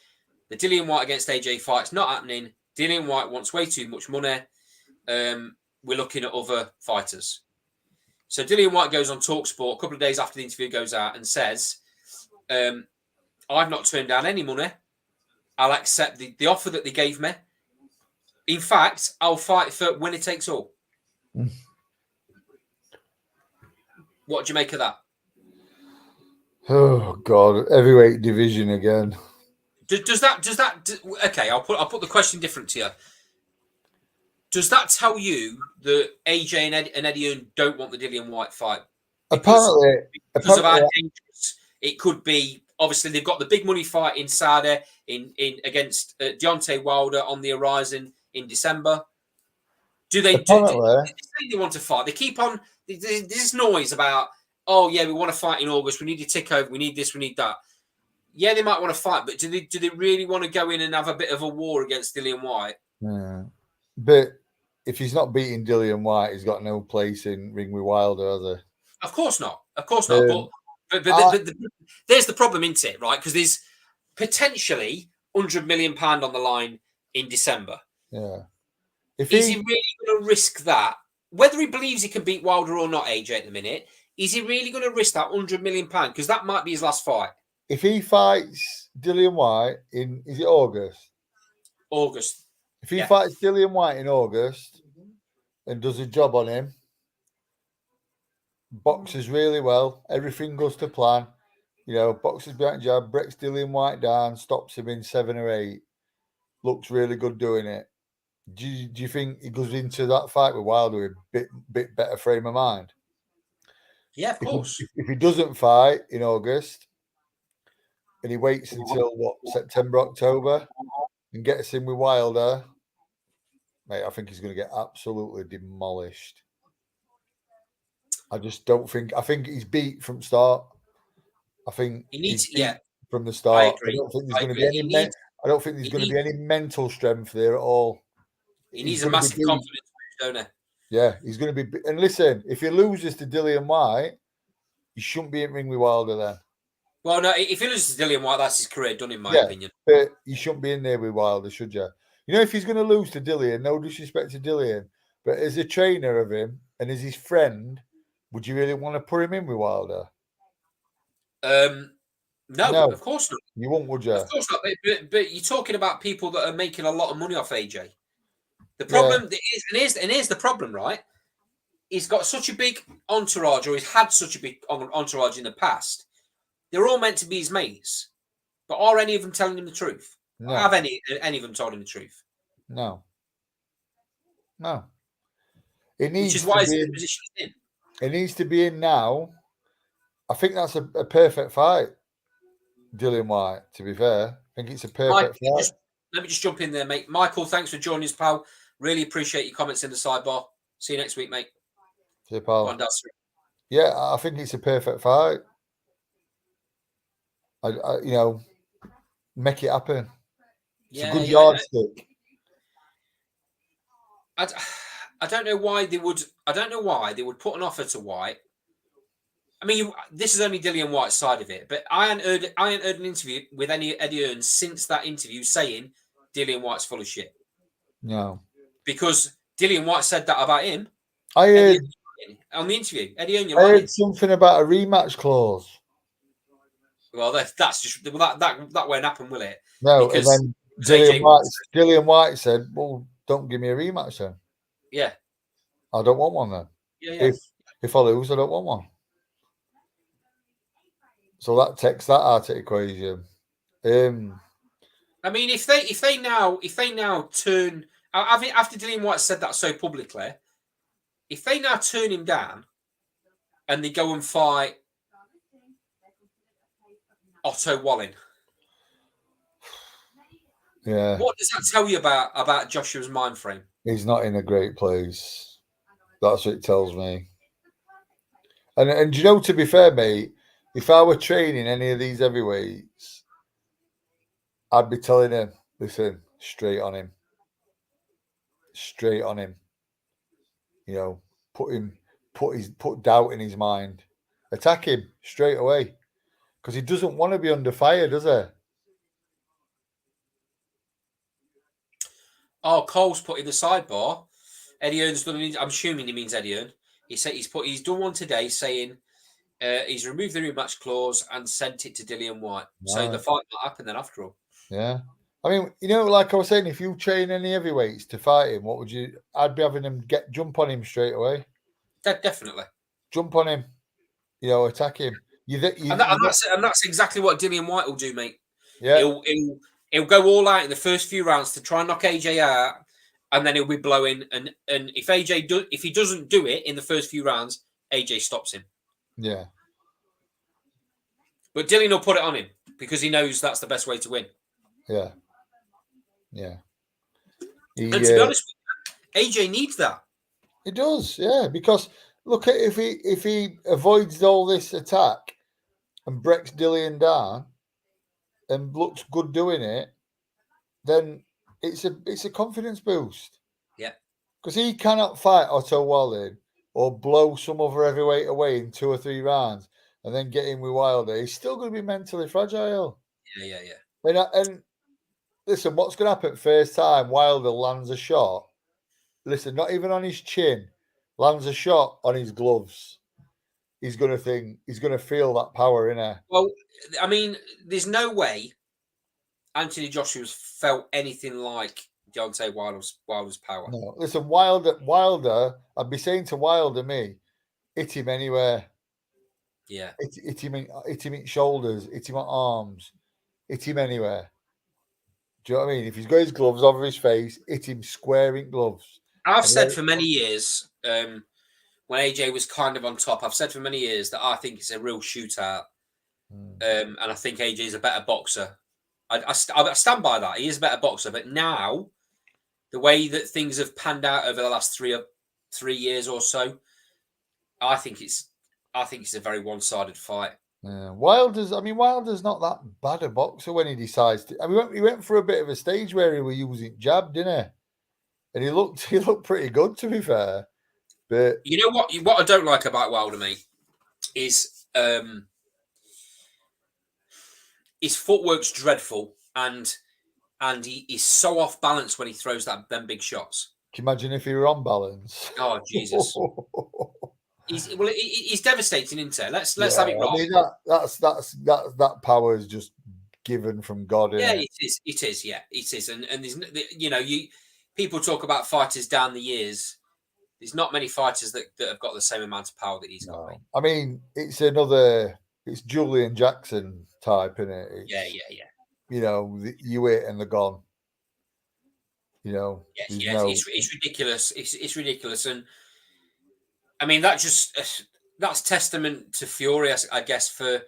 the Dillian White against AJ fight's not happening. Dillian White wants way too much money. We're looking at other fighters. So Dillian White goes on TalkSport a couple of days after the interview goes out and says, I've not turned down any money. I'll accept the offer that they gave me. In fact, I'll fight for winner takes all. What do you make of that? Oh God, heavyweight division again. Does that okay? I'll put the question different to you. Does that tell you that AJ and Eddie Hearn don't want the Dillian White fight? Because of how dangerous it could be. Obviously, they've got the big money fight in Saudi in against Deontay Wilder on the horizon in December. Do they want to fight? They keep on this noise about, oh yeah, we want to fight in August. We need to tick over. We need this. We need that. Yeah, they might want to fight, but do they really want to go in and have a bit of a war against Dillian White? Yeah. But if he's not beating Dillian White, he's got no place in ring with Wilder, has he? Of course not. Of course not. But there's the problem, isn't it? Right? Because there's potentially £100 million on the line in December. Yeah. Is he really going to risk that? Whether he believes he can beat Wilder or not, AJ, at the minute, is he really going to risk that £100 million? Because that might be his last fight. If he fights Dillian White is it August? August. If he fights Dillian White in August and does a job on him, boxes really well, everything goes to plan, boxes behind jab, breaks Dillian White down, stops him in 7 or 8, looks really good doing it. Do you think he goes into that fight with Wilder with a bit better frame of mind? Yeah, of course. If he doesn't fight in August and he waits until September, October and gets in with Wilder, mate, I think he's going to get absolutely demolished. I just don't think. I think he's beat from start. I think he needs from the start. I agree. I don't think there's going to be any. I don't think there's going to be any mental strength there at all. He needs a massive confidence, don't he? Yeah, he's going to be. And listen, if he loses to Dillian White, he shouldn't be in ring with Wilder then. Well, no, if he loses to Dillian White, that's his career done, in my opinion. But you shouldn't be in there with Wilder, should you? If he's going to lose to Dillian, no disrespect to Dillian, but as a trainer of him and as his friend, would you really want to put him in with Wilder? No, of course not. You won't, would you? Of course not. But you're talking about people that are making a lot of money off AJ. The problem is, and here's the problem, right? He's got such a big entourage, or he's had such a big entourage in the past. They're all meant to be his mates, but are any of them telling him the truth? No. Have any of them told him the truth? No. It needs Which is why he's in the position he's in. It needs to be in now. I think that's a perfect fight, Dillian White, to be fair. I think it's a perfect fight. Let me just jump in there, mate. Michael, thanks for joining us, pal. Really appreciate your comments in the sidebar. See you next week, mate. See you, pal. Yeah, I think it's a perfect fight. I make it happen. It's a good yardstick. I don't know why they would. I don't know why they would put an offer to White. I mean, this is only Dillian White's side of it, but I hadn't heard an interview with Eddie Hearn since that interview saying Dillian White's full of shit. No, because Dillian White said that about him. I heard on the interview, Eddie Hearn. I heard something about a rematch clause. Well, that's just that won't happen, will it? No, because and then Dillian White said, "Well, don't give me a rematch then." Yeah, I don't want one then. Yeah. If I lose, I don't want one. So that takes that out of the equation. I mean, if they now turn after Dillian White said that so publicly, if they now turn him down and they go and fight Otto Wallin, yeah, what does that tell you about Joshua's mind frame? He's not in a great place. That's what it tells me. And to be fair, mate, if I were training any of these heavyweights, I'd be telling him, listen, straight on him. Put him put doubt in his mind. Attack him straight away because he doesn't want to be under fire, does he? Oh, Cole's put in the sidebar. Eddie Hearn's done. I'm assuming he means Eddie Hearn. He said he's done one today saying he's removed the rematch clause and sent it to Dillian White. Right. So the fight might happen then after all. Yeah. I mean, like I was saying, if you train any heavyweights to fight him, what would you? I'd be having them jump on him straight away. Definitely. Jump on him. Attack him. And that's exactly what Dillian White will do, mate. Yeah. He'll go all out in the first few rounds to try and knock AJ out, and then he'll be blowing. And if he doesn't do it in the first few rounds, AJ stops him. Yeah. But Dillian will put it on him because he knows that's the best way to win. Yeah. Yeah. And to be honest with you, AJ needs that. He does, yeah. Because look at if he avoids all this attack and breaks Dillian down and looks good doing it, then it's a confidence boost. Yeah. Because he cannot fight Otto Wallin or blow some other heavyweight away in 2 or 3 rounds and then get in with Wilder. He's still going to be mentally fragile. Yeah. And listen, what's going to happen first time Wilder lands a shot? Listen, not even on his chin, lands a shot on his gloves. He's going to feel that power in there. Well, I mean, there's no way Anthony Joshua's felt anything like Deontay Wilder's power. No, listen, Wilder, I'd be saying to Wilder, hit him anywhere. Yeah. Hit him in shoulders, hit him on arms, hit him anywhere. Do you know what I mean? If he's got his gloves over his face, hit him square in gloves. I've said for many years, when AJ was kind of on top, I've said for many years that I think it's a real shootout. And I think AJ is a better boxer. I stand by that. He is a better boxer. But now, the way that things have panned out over the last 3 years or so, I think it's a very one-sided fight. Yeah. Wilder's not that bad a boxer when he decides to. I mean, he went for a bit of a stage where he was using jab, didn't he? And he looked pretty good, to be fair. But you know what I don't like about Wilder, mate, is his footwork's dreadful, and he's so off balance when he throws them big shots. Can you imagine if he were on balance? Oh Jesus! He's devastating, isn't he? Let's have it right. I mean, that power is just given from God. Yeah, it is. Yeah, it is. And there's people talk about fighters down the years. There's not many fighters that have got the same amount of power that he's got. Mate. I mean, it's Julian Jackson type, isn't it? Yeah. You hit and they're gone. Yes. It's ridiculous. It's ridiculous, and I mean that's testament to Fury, I guess, for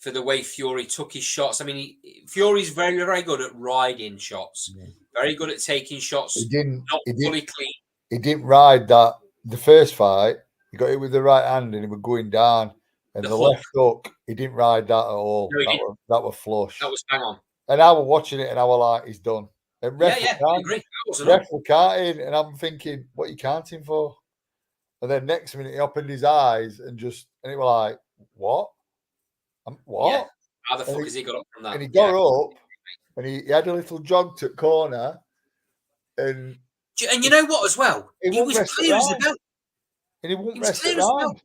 the way Fury took his shots. I mean, Fury's very, very good at riding shots. Yeah. Very good at taking shots. Fully clean. He didn't ride that the first fight. He got it with the right hand and he was going down. And the left hook, he didn't ride that at all. No, that was flush. That was bang on. And I was watching it and I was like, he's done. And I agree. Ref was counting, and I'm thinking, what are you counting for? And then next minute he opened his eyes and it was like, what? What? Yeah. How the fuck has he got up from that? And he got up and he had a little jog to corner. And you know what as well? He was clear as a bell. And he wouldn't rest it round.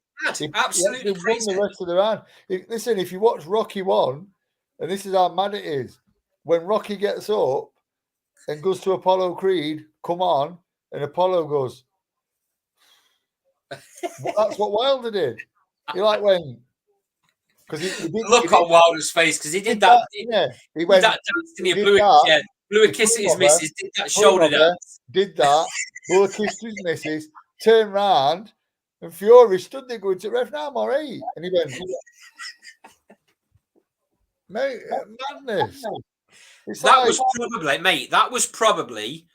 Absolutely crazy. Won the rest of the round. Listen, if you watch Rocky 1, and this is how mad it is, when Rocky gets up and goes to Apollo Creed, come on, and Apollo goes, that's what Wilder did. He went, because he did look on Wilder's face, because he did that. He went that dance, and he blew a kiss at his missus, did that shoulder dance. Did that, blew a kiss to his missus, turned round, and Fury stood there going to ref, now I'm all right. And he went, mate, madness. That was probably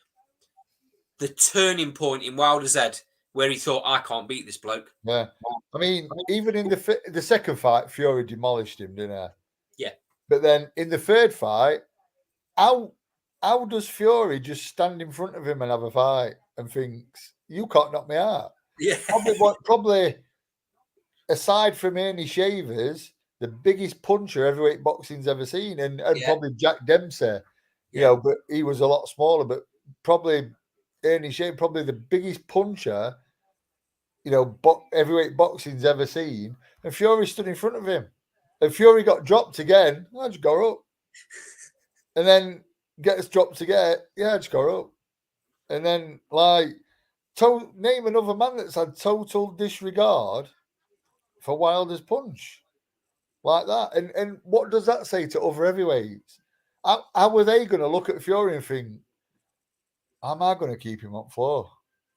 the turning point in Wilder's head where he thought, I can't beat this bloke. Yeah. I mean, even in the second fight, Fury demolished him, didn't he? Yeah. But then in the third fight, how does Fury just stand in front of him and have a fight and thinks, you can't knock me out? Yeah. Probably aside from Ernie Shavers, the biggest puncher heavyweight boxing's ever seen, and probably Jack Dempsey. You know, but he was a lot smaller. But probably Ernie Shavers, probably the biggest puncher, you know, heavyweight boxing's ever seen. And Fury stood in front of him, and Fury got dropped again. I just go up, and then gets dropped again. Yeah, just go up, and then like. Name another man that's had total disregard for Wilder's punch like that. And what does that say to other heavyweights? How are they going to look at Fury and think, am I going to keep him on floor?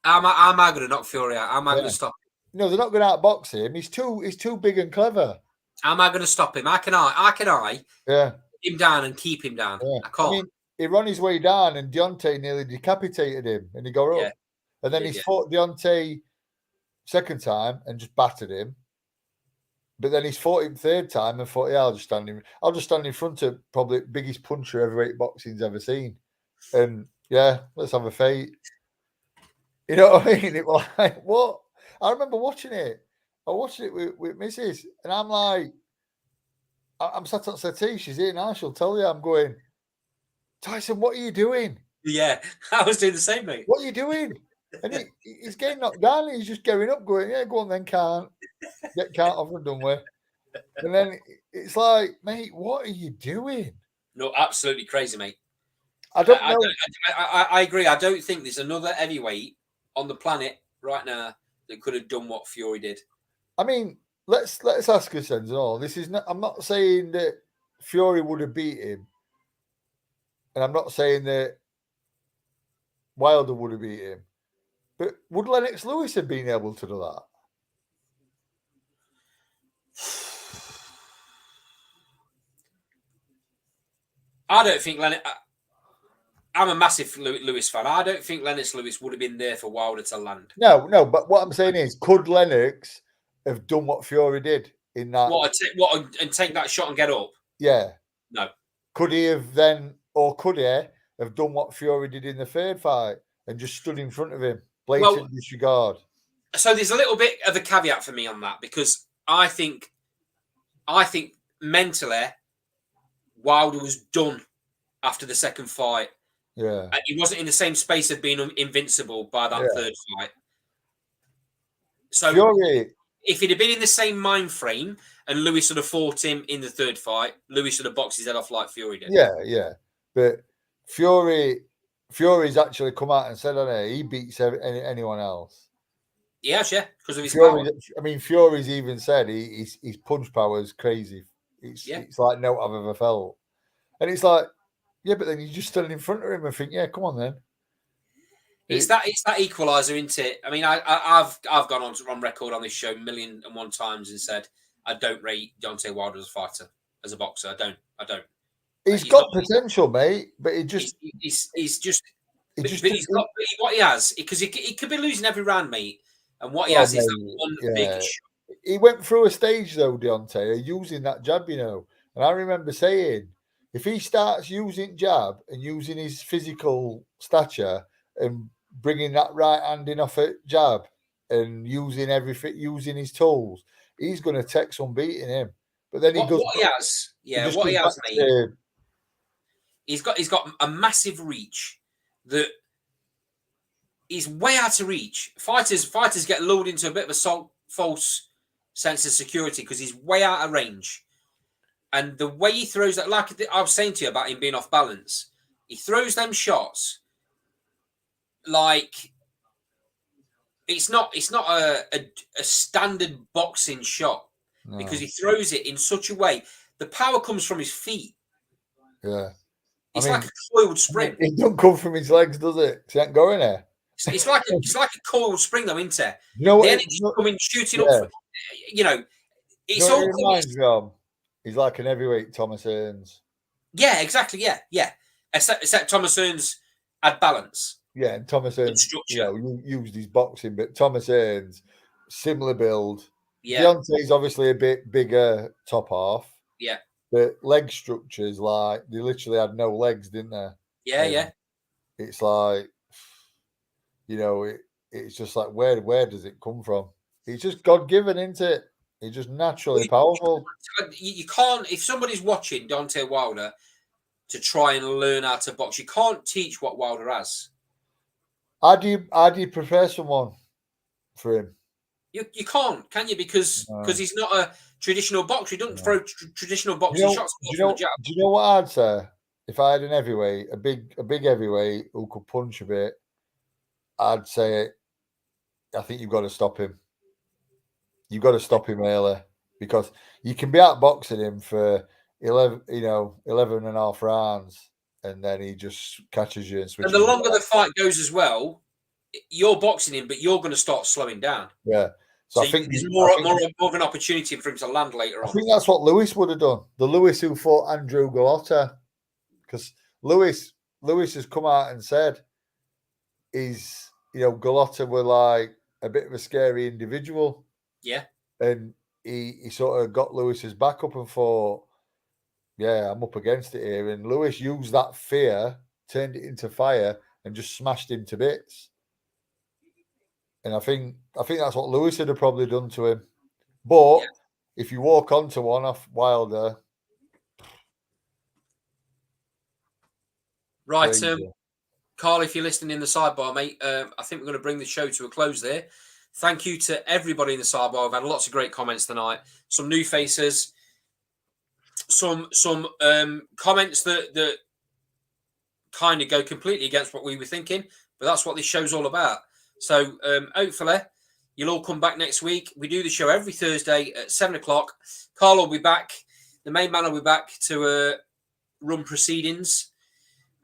Am I going to knock Fury out? Am I going to stop him? No, they're not going to outbox him. He's too big and clever. Am I going to stop him? How can I put him down and keep him down? Yeah. I can't. I mean, he ran his way down and Deontay nearly decapitated him and he got up. And then he fought Deontay second time and just battered him. But then he's fought him third time and thought, yeah, I'll just stand in front of probably the biggest puncher heavyweight boxing's ever seen. And yeah, let's have a fight. You know what I mean? It was like, what? I remember watching it. I watched it with Mrs. And I'm like, I'm sat on settee, she's here now, she'll tell you. I'm going, Tyson, what are you doing? Yeah, I was doing the same, mate. What are you doing? And he's getting knocked down. And he's just going up, going, yeah, go on then, can't. Get can't off and done with. And then it's like, mate, what are you doing? No, absolutely crazy, mate. I don't know. I agree. I don't think there's another heavyweight on the planet right now that could have done what Fury did. I mean, let's ask ourselves and all. This is not. I'm not saying that Fury would have beat him, and I'm not saying that Wilder would have beat him. But would Lennox Lewis have been able to do that? I don't think Lennox. I'm a massive Lewis fan. I don't think Lennox Lewis would have been there for Wilder to land. No. But what I'm saying is, could Lennox have done what Fury did in that? And take that shot and get up? Yeah. No. Could he have then, or could he have done what Fury did in the third fight and just stood in front of him? Blatant disregard. So there's a little bit of a caveat for me on that because I think mentally Wilder was done after the second fight. Yeah. And he wasn't in the same space of being invincible by that third fight. So Fury, if he'd have been in the same mind frame and Lewis would have fought him in the third fight, Lewis would have boxed his head off like Fury did. Yeah. But Fury's actually come out and said, he beats anyone else. Yeah, because of his power. I mean, Fury's even said his punch power is crazy. It's like no I've ever felt. And it's like, yeah, but then you just stand in front of him and think, yeah, come on then. It's that equaliser, isn't it? I mean, I've gone on record on this show 1,000,001 times and said I don't rate Deontay Wilder as a fighter, as a boxer. I don't. He's got potential, mate, but he's what he has, because he could be losing every round, mate. And what he has is that one big shot. He went through a stage though, Deontay, using that jab, you know. And I remember saying, if he starts using jab and using his physical stature and bringing that right hand in off a jab and using everything, using his tools, he's going to take some beating him. But then what he has, mate. He's got a massive reach that is way out of reach. Fighters get lulled into a bit of a false sense of security because he's way out of range. And the way he throws that, like I was saying to you about him being off balance, he throws them shots like it's not a standard boxing shot because he throws it in such a way. The power comes from his feet. Yeah. It's like a coiled spring. It don't come from his legs, does it? It ain't going there. It's like a coiled spring, though, isn't it? You know what? The energy coming shooting up. You know, it's all. It reminds me of. He's like an heavyweight Thomas Hearns. Yeah, exactly. Yeah. Except Thomas Hearns had balance. Yeah, and Thomas Hearns, used his boxing, but Thomas Hearns, similar build. Yeah. Deontay's obviously a bit bigger top half. Yeah. But leg structures, like, they literally had no legs, didn't they? Yeah. It's like, it's just like where does it come from? It's just God given, isn't it? It's just naturally powerful. You can't, if somebody's watching Deontay Wilder to try and learn how to box, you can't teach what Wilder has. How do you prepare someone for him? You can't, can you? Because he's not a traditional boxer. He doesn't throw traditional boxing shots. Do you know what I'd say? If I had an heavyweight, a big heavyweight who could punch a bit, I'd say, I think you've got to stop him. You've got to stop him early, because you can be outboxing him for 11 and a half rounds, and then he just catches you and switches. And the longer the fight goes as well, you're boxing him, but you're going to start slowing down. Yeah. So I think there's more of an opportunity for him to land later on. I think that's what Lewis would have done. The Lewis who fought Andrew Gallotta, because Lewis has come out and said Gallotta were like a bit of a scary individual. Yeah. And he sort of got Lewis's back up and thought, yeah, I'm up against it here. And Lewis used that fear, turned it into fire, and just smashed him to bits. And I think that's what Lewis would have probably done to him. But if you walk onto one off Wilder, right, Carl, if you're listening in the sidebar, mate, I think we're going to bring the show to a close there. Thank you to everybody in the sidebar. We've had lots of great comments tonight. Some new faces, some comments that kind of go completely against what we were thinking, but that's what this show's all about. So hopefully you'll all come back next week. We do the show every Thursday at 7:00. Carl will be back. The main man will be back to run proceedings.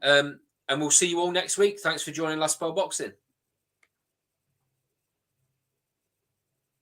And we'll see you all next week. Thanks for joining Last Spell Boxing.